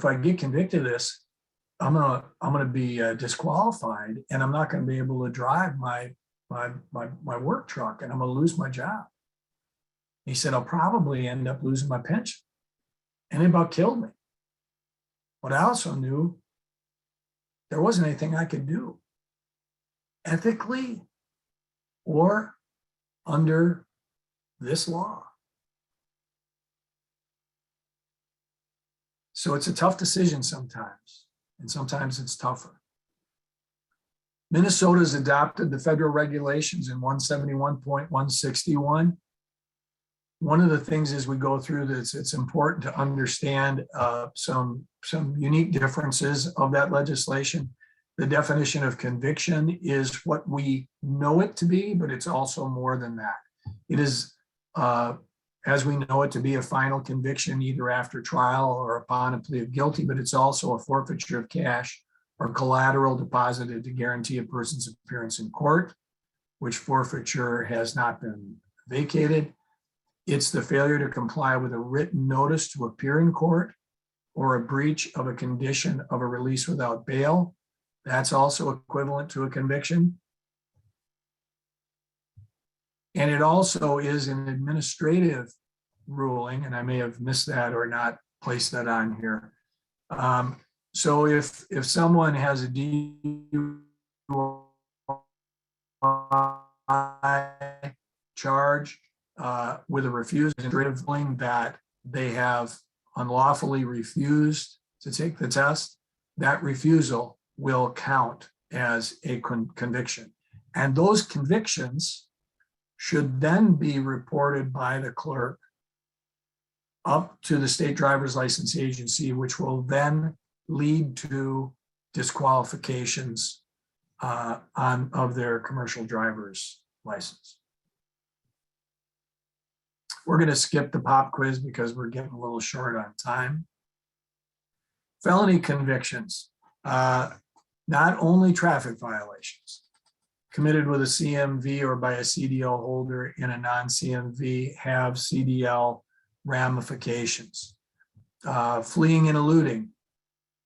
I get convicted of this, I'm gonna be disqualified, and I'm not gonna be able to drive my work truck, and I'm gonna lose my job." He said, "I'll probably end up losing my pension." And it about killed me. But I also knew there wasn't anything I could do ethically or under this law. So it's a tough decision sometimes, and sometimes it's tougher. Minnesota's adopted the federal regulations in 171.161. One of the things as we go through this, it's important to understand some unique differences of that legislation. The definition of conviction is what we know it to be, but it's also more than that. It is, as we know it, to be a final conviction either after trial or upon a plea of guilty, but it's also a forfeiture of cash or collateral deposited to guarantee a person's appearance in court, which forfeiture has not been vacated. It's the failure to comply with a written notice to appear in court or a breach of a condition of a release without bail. That's also equivalent to a conviction. And it also is an administrative ruling, and I may have missed that or not placed that on here. So if someone has a DUI charge with a refusal ruling that they have unlawfully refused to take the test, that refusal will count as a conviction. And those convictions should then be reported by the clerk up to the state driver's license agency, which will then lead to disqualifications of their commercial driver's license. We're going to skip the pop quiz because we're getting a little short on time. Felony convictions, not only traffic violations committed with a CMV or by a CDL holder in a non-CMV have CDL ramifications. Fleeing and eluding,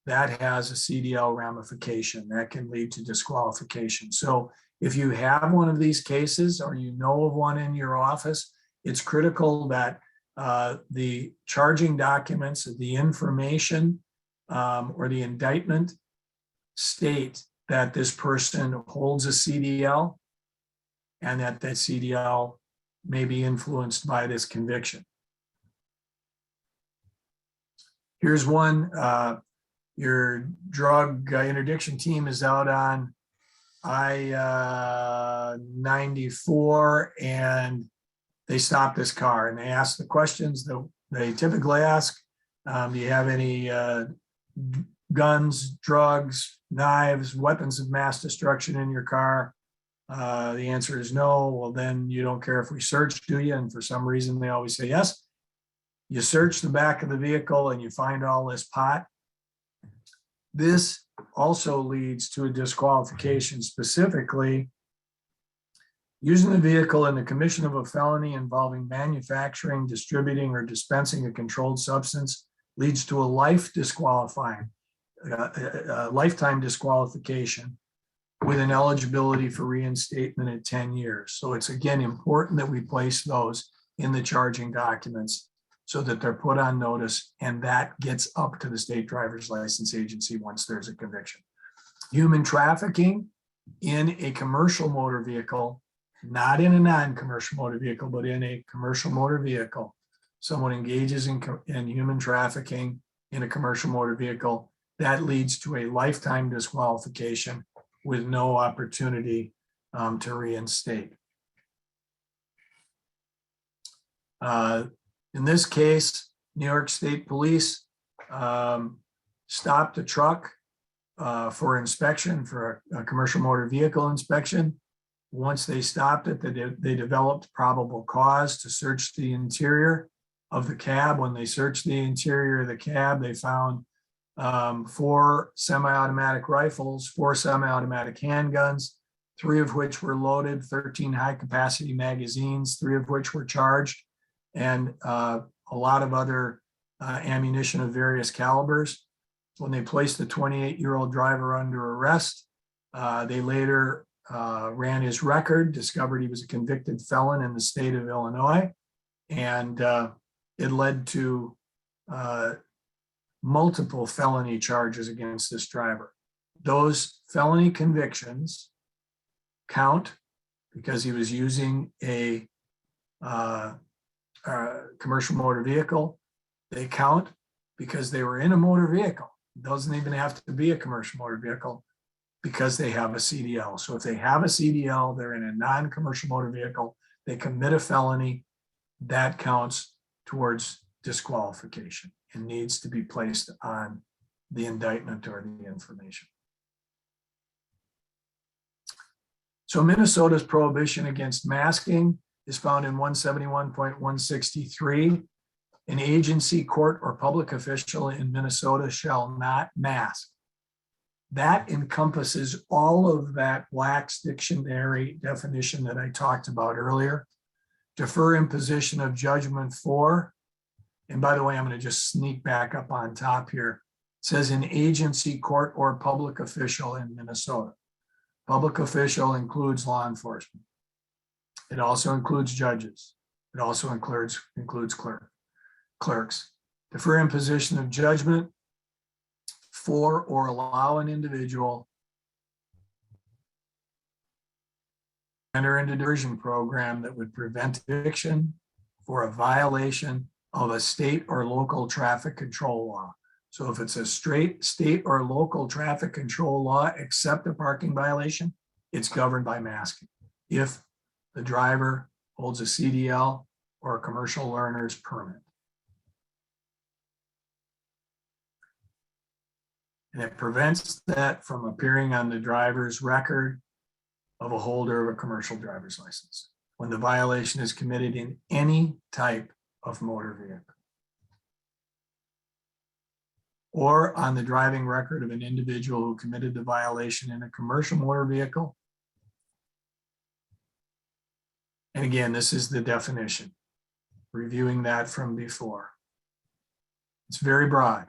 that has a CDL ramification that can lead to disqualification. So if you have one of these cases or you know of one in your office, it's critical that the charging documents, the information or the indictment state that this person holds a CDL and that that CDL may be influenced by this conviction. Here's one. Your drug interdiction team is out on I-94 and they stop this car and they ask the questions that they typically ask. Do you have any guns, drugs, knives, weapons of mass destruction in your car? The answer is no. Well, then you don't care if we search, do you? And for some reason, they always say yes. You search the back of the vehicle and you find all this pot. This also leads to a disqualification, specifically using the vehicle in the commission of a felony involving manufacturing, distributing, or dispensing a controlled substance leads to a lifetime disqualification with an eligibility for reinstatement at 10 years. So it's again important that we place those in the charging documents so that they're put on notice and that gets up to the state driver's license agency once there's a conviction. Human trafficking in a commercial motor vehicle, not in a non-commercial motor vehicle, but in a commercial motor vehicle. Someone engages in human trafficking in a commercial motor vehicle, that leads to a lifetime disqualification with no opportunity to reinstate. In this case, New York State Police stopped a truck for inspection, for a commercial motor vehicle inspection. Once they stopped it, they developed probable cause to search the interior of the cab. When they searched the interior of the cab, they found 4 semi-automatic rifles, 4 semi-automatic handguns, 3 of which were loaded, 13 high-capacity magazines, 3 of which were charged, and a lot of other ammunition of various calibers. When they placed the 28-year-old driver under arrest, they later ran his record, discovered he was a convicted felon in the state of Illinois, and it led to multiple felony charges against this driver. Those felony convictions count because he was using a commercial motor vehicle. They count because they were in a motor vehicle. It doesn't even have to be a commercial motor vehicle because they have a CDL. So if they have a CDL, they're in a non-commercial motor vehicle, they commit a felony, that counts towards disqualification and needs to be placed on the indictment or the information. So Minnesota's prohibition against masking is found in 171.163. An agency, court, or public official in Minnesota shall not mask. That encompasses all of that Black's dictionary definition that I talked about earlier. defer imposition of judgment for, and by the way, I'm going to just sneak back up on top here. It says an agency, court, or public official in Minnesota. Public official includes law enforcement. It also includes judges. It also includes clerks. Defer imposition of judgment for or allow an individual enter into a diversion program that would prevent eviction for a violation of a state or local traffic control law. So if it's a straight state or local traffic control law, except a parking violation, it's governed by masking. If the driver holds a CDL or a commercial learner's permit. And it prevents that from appearing on the driver's record of a holder of a commercial driver's license when the violation is committed in any type of motor vehicle, or on the driving record of an individual who committed the violation in a commercial motor vehicle. And again, this is the definition, reviewing that from before. It's very broad,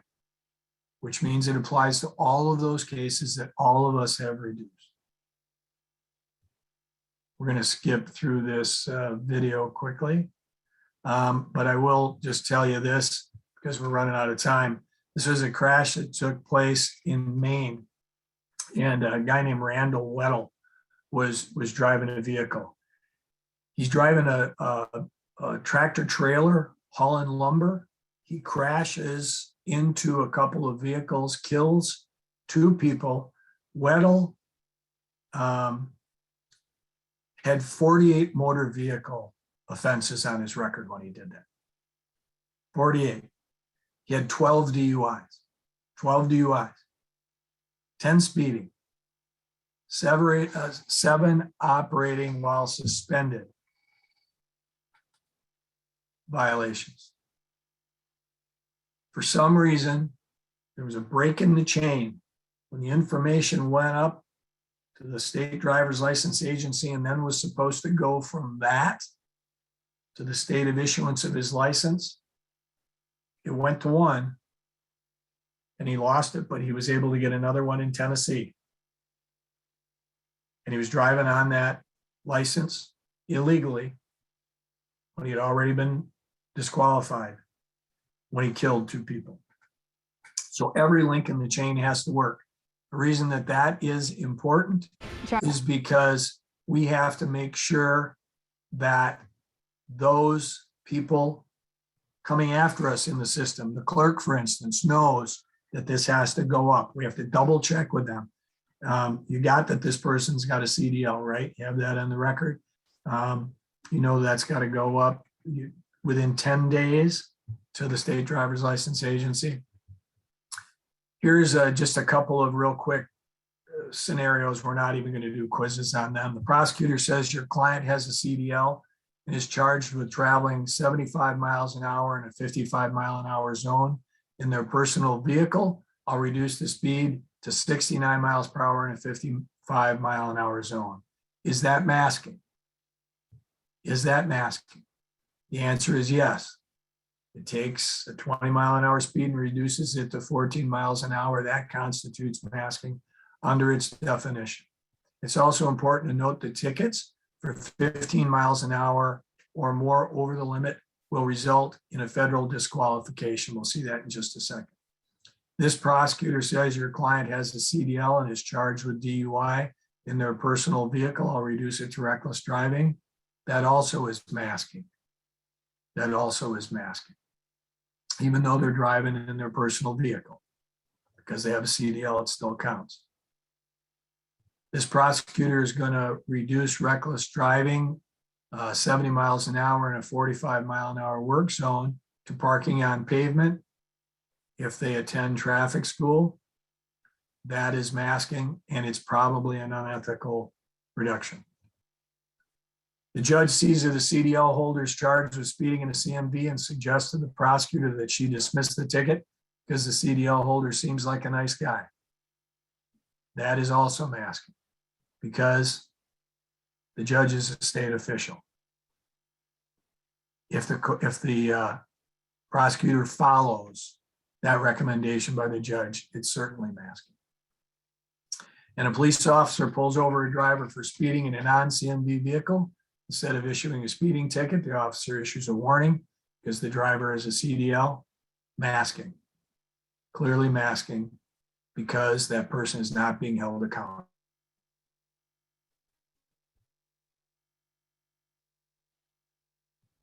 which means it applies to all of those cases that all of us have reduced. We're going to skip through this video quickly, but I will just tell you this because we're running out of time. This was a crash that took place in Maine, and a guy named Randall Weddle was driving a vehicle. He's driving a tractor trailer hauling lumber. He crashes into a couple of vehicles, kills 2 people. Weddle had 48 motor vehicle offenses on his record when he did that. 48. He had 12 DUIs, 10 speeding, 7 operating while suspended violations. For some reason, there was a break in the chain when the information went up to the state driver's license agency and then was supposed to go from that to the state of issuance of his license. It went to one and he lost it, but he was able to get another one in Tennessee. And he was driving on that license illegally when he had already been disqualified when he killed 2 people. So every link in the chain has to work. The reason that that is important is because we have to make sure that those people coming after us in the system, the clerk, for instance, knows that this has to go up. We have to double check with them. You got that this person's got a CDL, right? You have that on the record. You know that's got to go up within 10 days to the state driver's license agency. Here's just a couple of real quick scenarios. We're not even going to do quizzes on them. The prosecutor says your client has a CDL and is charged with traveling 75 miles an hour in a 55 mile an hour zone in their personal vehicle. I'll reduce the speed to 69 miles per hour in a 55 mile an hour zone. Is that masking? Is that masking? The answer is yes. It takes a 20 mile an hour speed and reduces it to 14 miles an hour. That constitutes masking under its definition. It's also important to note that tickets for 15 miles an hour or more over the limit will result in a federal disqualification. We'll see that in just a second. This prosecutor says your client has a CDL and is charged with DUI in their personal vehicle. I'll reduce it to reckless driving. That also is masking. That also is masking. Even though they're driving in their personal vehicle, because they have a CDL, it still counts. This prosecutor is going to reduce reckless driving 70 miles an hour in a 45 mile an hour work zone to parking on pavement if they attend traffic school. That is masking, and it's probably an unethical reduction. The judge sees that the CDL holder is charged with speeding in a CMV and suggests to the prosecutor that she dismiss the ticket because the CDL holder seems like a nice guy. That is also masking because the judge is a state official. if the prosecutor follows that recommendation by the judge, it's certainly masking. And a police officer pulls over a driver for speeding in a non-CMV vehicle. Instead of issuing a speeding ticket, the officer issues a warning because the driver is a CDL. Masking, clearly masking, because that person is not being held accountable.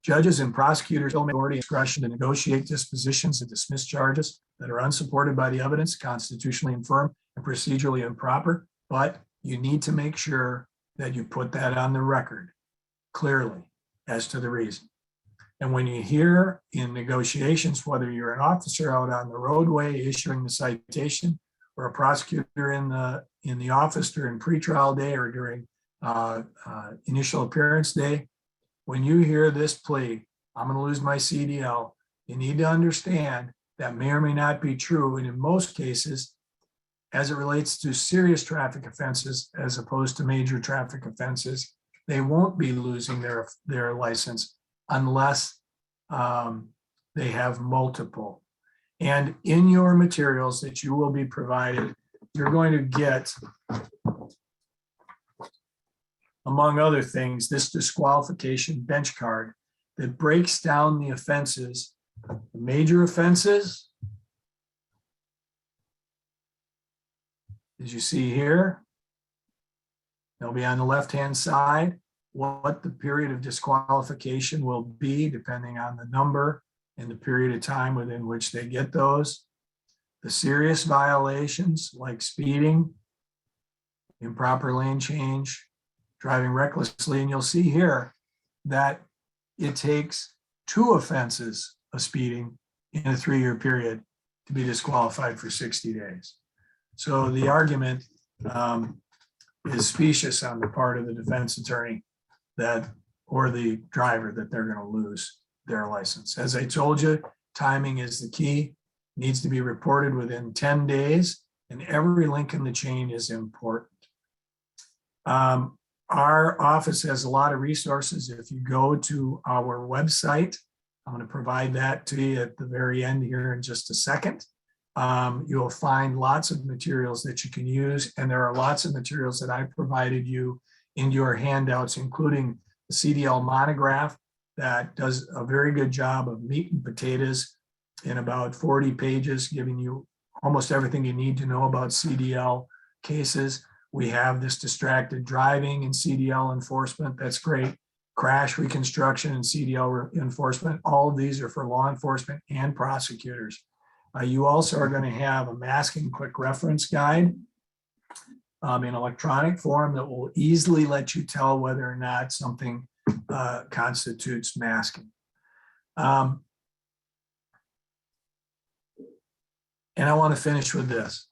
Judges and prosecutors still have authority and discretion to negotiate dispositions and dismiss charges that are unsupported by the evidence, constitutionally infirm, and procedurally improper, but you need to make sure that you put that on the record clearly as to the reason. And when you hear in negotiations, whether you're an officer out on the roadway issuing the citation or a prosecutor in the office during pretrial day or during initial appearance day, when you hear this plea, I'm going to lose my CDL, you need to understand that may or may not be true. And in most cases, as it relates to serious traffic offenses, as opposed to major traffic offenses, they won't be losing their license unless they have multiple. And in your materials that you will be provided, you're going to get, among other things, this disqualification bench card that breaks down the offenses, the major offenses, as you see here. They'll be on the left-hand side, what the period of disqualification will be depending on the number and the period of time within which they get those. The serious violations like speeding, improper lane change, driving recklessly, and you'll see here that it takes 2 offenses of speeding in a 3-year period to be disqualified for 60 days. So the argument is specious on the part of the defense attorney that, or the driver, that they're going to lose their license. As I told you, timing is the key, needs to be reported within 10 days, and every link in the chain is important. Our office has a lot of resources. If you go to our website, I'm going to provide that to you at the very end here in just a second. You'll find lots of materials that you can use, and there are lots of materials that I provided you in your handouts, including the CDL monograph that does a very good job of meat and potatoes in about 40 pages, giving you almost everything you need to know about CDL cases. We have this distracted driving and CDL enforcement. That's great. Crash reconstruction and CDL enforcement. All of these are for law enforcement and prosecutors. You also are going to have a masking quick reference guide in electronic form that will easily let you tell whether or not something constitutes masking. And I want to finish with this.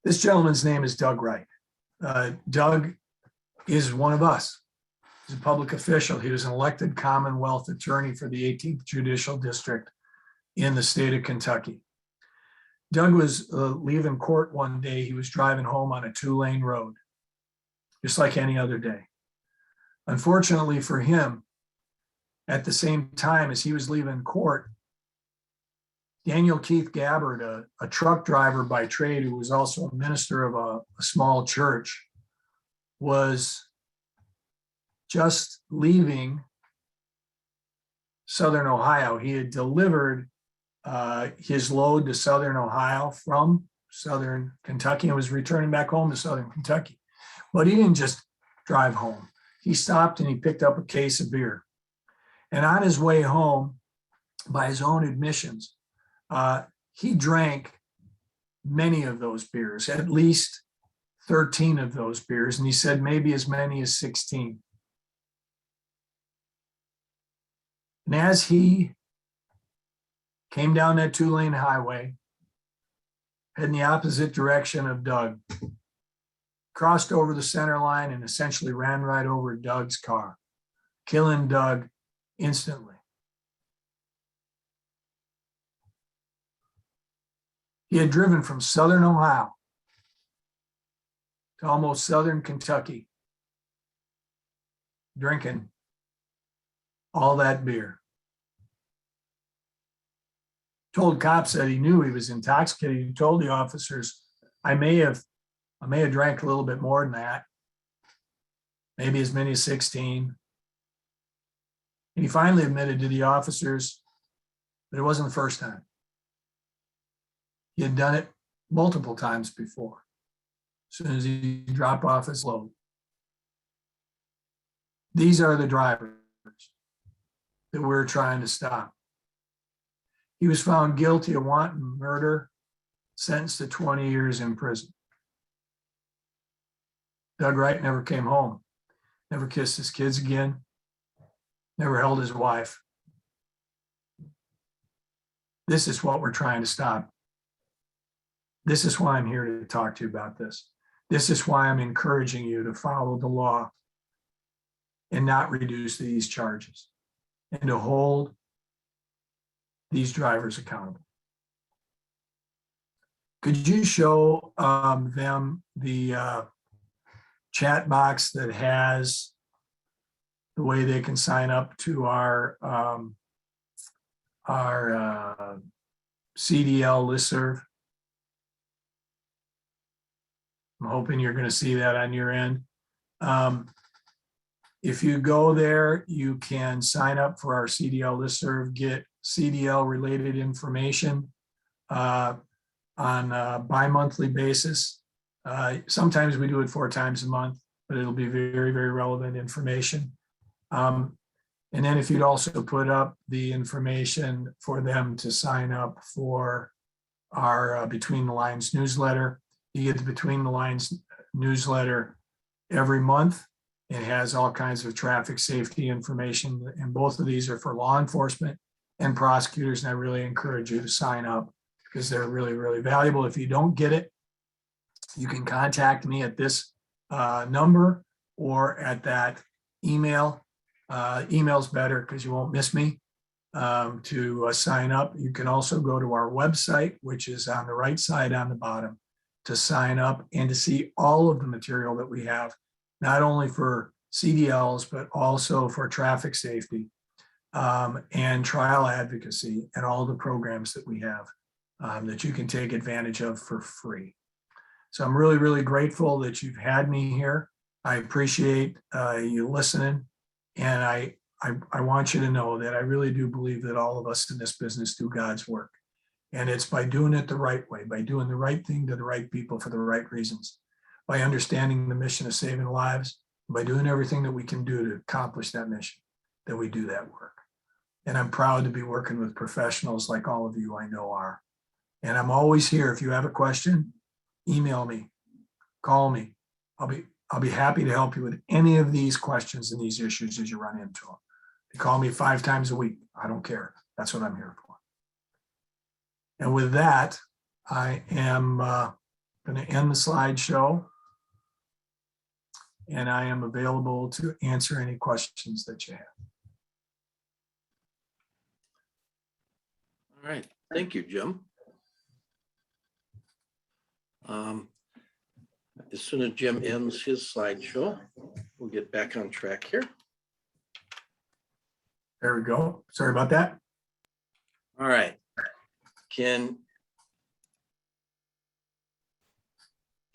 This gentleman's name is Doug Wright. Doug is one of us. He's a public official. He was an elected Commonwealth attorney for the 18th Judicial District in the state of Kentucky. Doug was leaving court one day. He was driving home on a 2-lane road, just like any other day. Unfortunately for him, at the same time as he was leaving court, Daniel Keith Gabbard, a truck driver by trade who was also a minister of a small church, was just leaving Southern Ohio. He had delivered his load to Southern Ohio from Southern Kentucky and was returning back home to Southern Kentucky. But he didn't just drive home. He stopped and he picked up a case of beer. And on his way home, by his own admissions, he drank many of those beers, at least 13 of those beers. And he said maybe as many as 16. And as he came down that 2-lane highway, heading the opposite direction of Doug, crossed over the center line and essentially ran right over Doug's car, killing Doug instantly. He had driven from Southern Ohio to almost Southern Kentucky, drinking all that beer. Told cops that he knew he was intoxicated. He told the officers, I may have drank a little bit more than that, maybe as many as 16. And he finally admitted to the officers that it wasn't the first time. He had done it multiple times before, as soon as he dropped off his load. These are the drivers that we're trying to stop. He was found guilty of wanton murder, sentenced to 20 years in prison. Doug Wright never came home, never kissed his kids again, never held his wife. This is what we're trying to stop. This is why I'm here to talk to you about this. This is why I'm encouraging you to follow the law and not reduce these charges and to hold these drivers accountable. Could you show them the chat box that has the way they can sign up to our CDL listserv? I'm hoping you're going to see that on your end. If you go there, you can sign up for our CDL listserv, get CDL related information on a bi-monthly basis. Sometimes we do it 4 times a month, but it'll be very, very relevant information. And then if you'd also put up the information for them to sign up for our Between the Lines newsletter. You get the Between the Lines newsletter every month. It has all kinds of traffic safety information, and both of these are for law enforcement and prosecutors. And I really encourage you to sign up because they're really, really valuable. If you don't get it, you can contact me at this number or at that email. Email's better because you won't miss me to sign up. You can also go to our website, which is on the right side on the bottom, to sign up and to see all of the material that we have, not only for CDLs, but also for traffic safety and trial advocacy and all the programs that we have that you can take advantage of for free. So I'm really, really grateful that you've had me here. I appreciate you listening. And I want you to know that I really do believe that all of us in this business do God's work. And it's by doing it the right way, by doing the right thing to the right people for the right reasons, by understanding the mission of saving lives, by doing everything that we can do to accomplish that mission, that we do that work. And I'm proud to be working with professionals like all of you I know are. And I'm always here. If you have a question, email me, call me. I'll be happy to help you with any of these questions and these issues as you run into them. You call me 5 times a week. I don't care. That's what I'm here for. And with that, I am going to end the slideshow. And I am available to answer any questions that you have. All right. Thank you, Jim. As soon as Jim ends his slideshow, we'll get back on track here. There we go. Sorry about that. All right. Can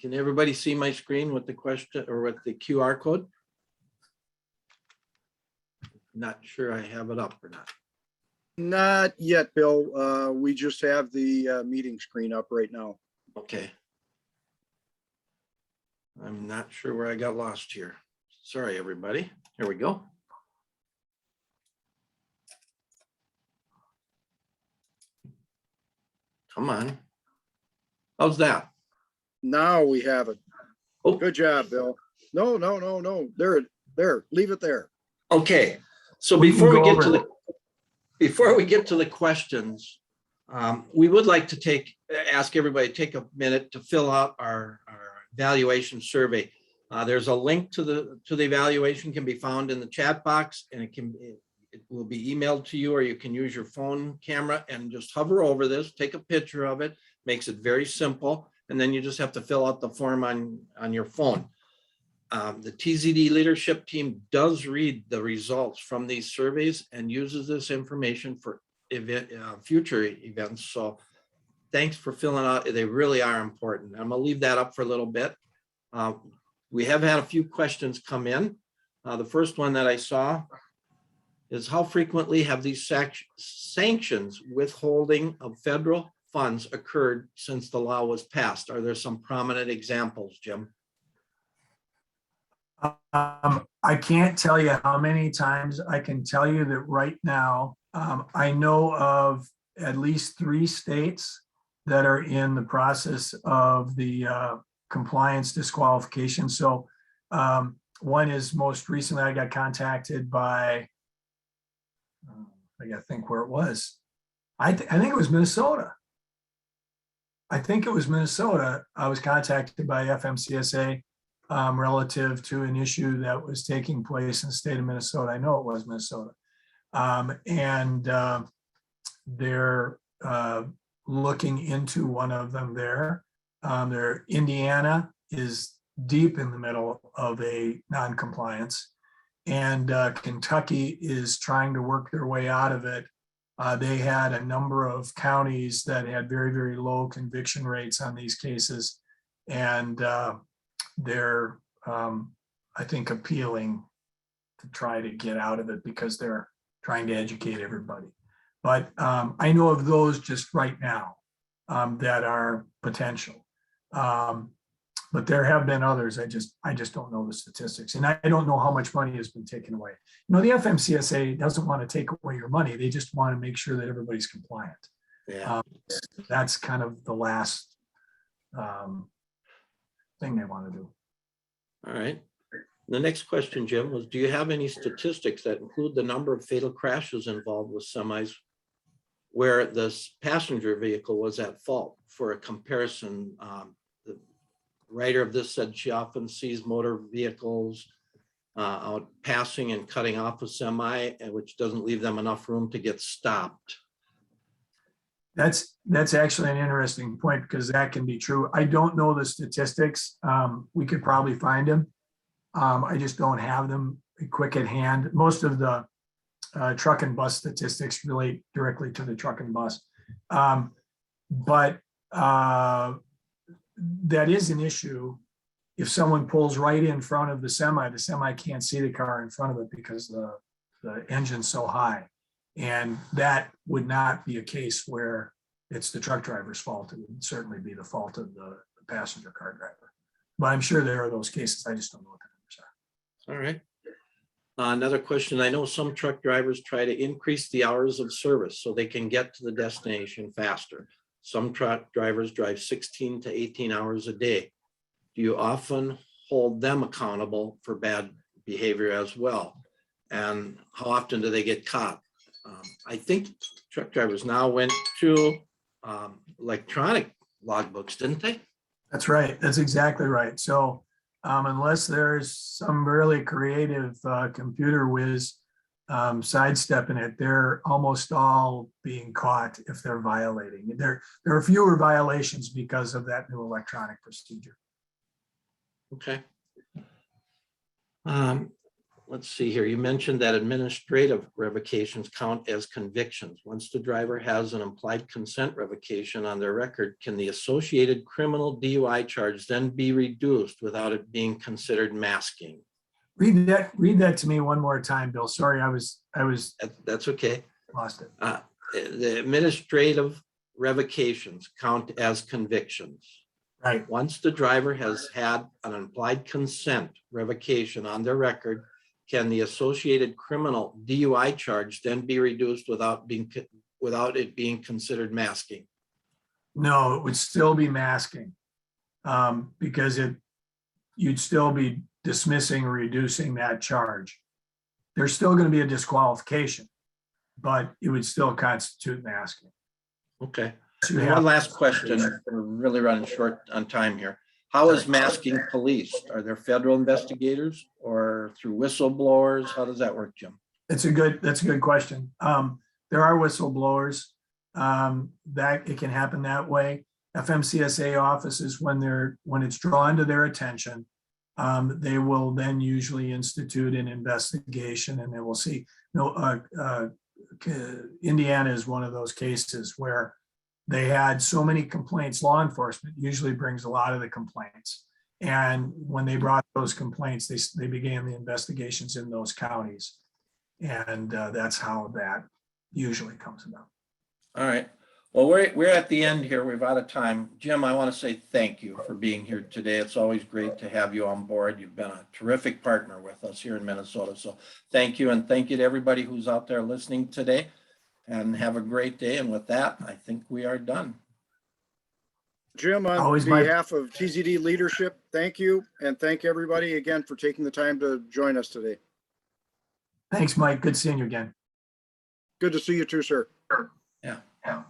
everybody see my screen with the question or with the QR code? Not sure I have it up or not. Not yet, Bill. We just have the meeting screen up right now. Okay. I'm not sure where I got lost here. Sorry, everybody. Here we go. Come on. How's that? Now we have it. Oh. Good job, Bill. No. There. Leave it there. Okay. So We can before we go get over to it. before we get to the questions, we would like to ask everybody to take a minute to fill out our evaluation survey. There's a link to the evaluation can be found in the chat box, and it will be emailed to you, or you can use your phone camera and just hover over this, take a picture of it, makes it very simple. And then you just have to fill out the form on your phone. The TZD leadership team does read the results from these surveys and uses this information for future events. So thanks for filling out. They really are important. I'm gonna leave that up for a little bit. We have had a few questions come in. The first one that I saw is, how frequently have these sanctions withholding of federal funds occurred since the law was passed? Are there some prominent examples, Jim? I can't tell you how many times. I can tell you that right now, I know of at least 3 states that are in the process of the compliance disqualification. So one is, most recently I got contacted by, I gotta think where it was. I think it was Minnesota. I think it was Minnesota. I was contacted by FMCSA relative to an issue that was taking place in the state of Minnesota. I know it was Minnesota. They're looking into one of them there. Indiana is deep in the middle of a non-compliance, and Kentucky is trying to work their way out of it. They had a number of counties that had very, very low conviction rates on these cases, and they're, I think, appealing to try to get out of it because they're trying to educate everybody. But I know of those just right now that are potential. But there have been others. I just don't know the statistics, and I don't know how much money has been taken away. You know, the FMCSA doesn't want to take away your money. They just want to make sure that everybody's compliant. Yeah. That's kind of the last thing they want to do. All right. The next question, Jim, was, do you have any statistics that include the number of fatal crashes involved with semis where this passenger vehicle was at fault? For a comparison, the writer of this said she often sees motor vehicles out passing and cutting off a semi, which doesn't leave them enough room to get stopped. That's actually an interesting point, because that can be true. I don't know the statistics. We could probably find them. I just don't have them quick at hand. Most of the truck and bus statistics relate directly to the truck and bus. But that is an issue. If someone pulls right in front of the semi can't see the car in front of it because the engine's so high. And that would not be a case where it's the truck driver's fault. It would certainly be the fault of the passenger car driver. But I'm sure there are those cases. I just don't know what the numbers are. All right. Another question. I know some truck drivers try to increase the hours of service so they can get to the destination faster. Some truck drivers drive 16 to 18 hours a day. Do you often hold them accountable for bad behavior as well? And how often do they get caught? I think truck drivers now went to electronic logbooks, didn't they? That's right. That's exactly right. So unless there's some really creative computer whiz sidestepping it, they're almost all being caught if they're violating. There are fewer violations because of that new electronic procedure. Okay. Let's see here. You mentioned that administrative revocations count as convictions. Once the driver has an implied consent revocation on their record, can the associated criminal DUI charge then be reduced without it being considered masking? Read that to me one more time, Bill. Sorry, I was That's okay. lost it. The administrative revocations count as convictions. Right. Once the driver has had an implied consent revocation on their record, can the associated criminal DUI charge then be reduced without it being considered masking? No, it would still be masking because you'd still be dismissing or reducing that charge. There's still going to be a disqualification, but it would still constitute masking. Okay. So One last question. We're really running short on time here. How is masking policed? Are there federal investigators or through whistleblowers? How does that work, Jim? That's a good question. There are whistleblowers that it can happen that way. FMCSA offices, when it's drawn to their attention they will then usually institute an investigation, and they will see. Indiana is one of those cases where they had so many complaints. Law enforcement usually brings a lot of the complaints. And when they brought those complaints, they began the investigations in those counties. And that's how that usually comes about. All right. Well, we're at the end here. We're out of time. Jim, I want to say thank you for being here today. It's always great to have you on board. You've been a terrific partner with us here in Minnesota. So thank you. And thank you to everybody who's out there listening today. And have a great day. And with that, I think we are done. Jim, on Always my- behalf of TZD leadership, thank you. And thank everybody again for taking the time to join us today. Thanks, Mike. Good seeing you again. Good to see you too, sir. Yeah. Yeah.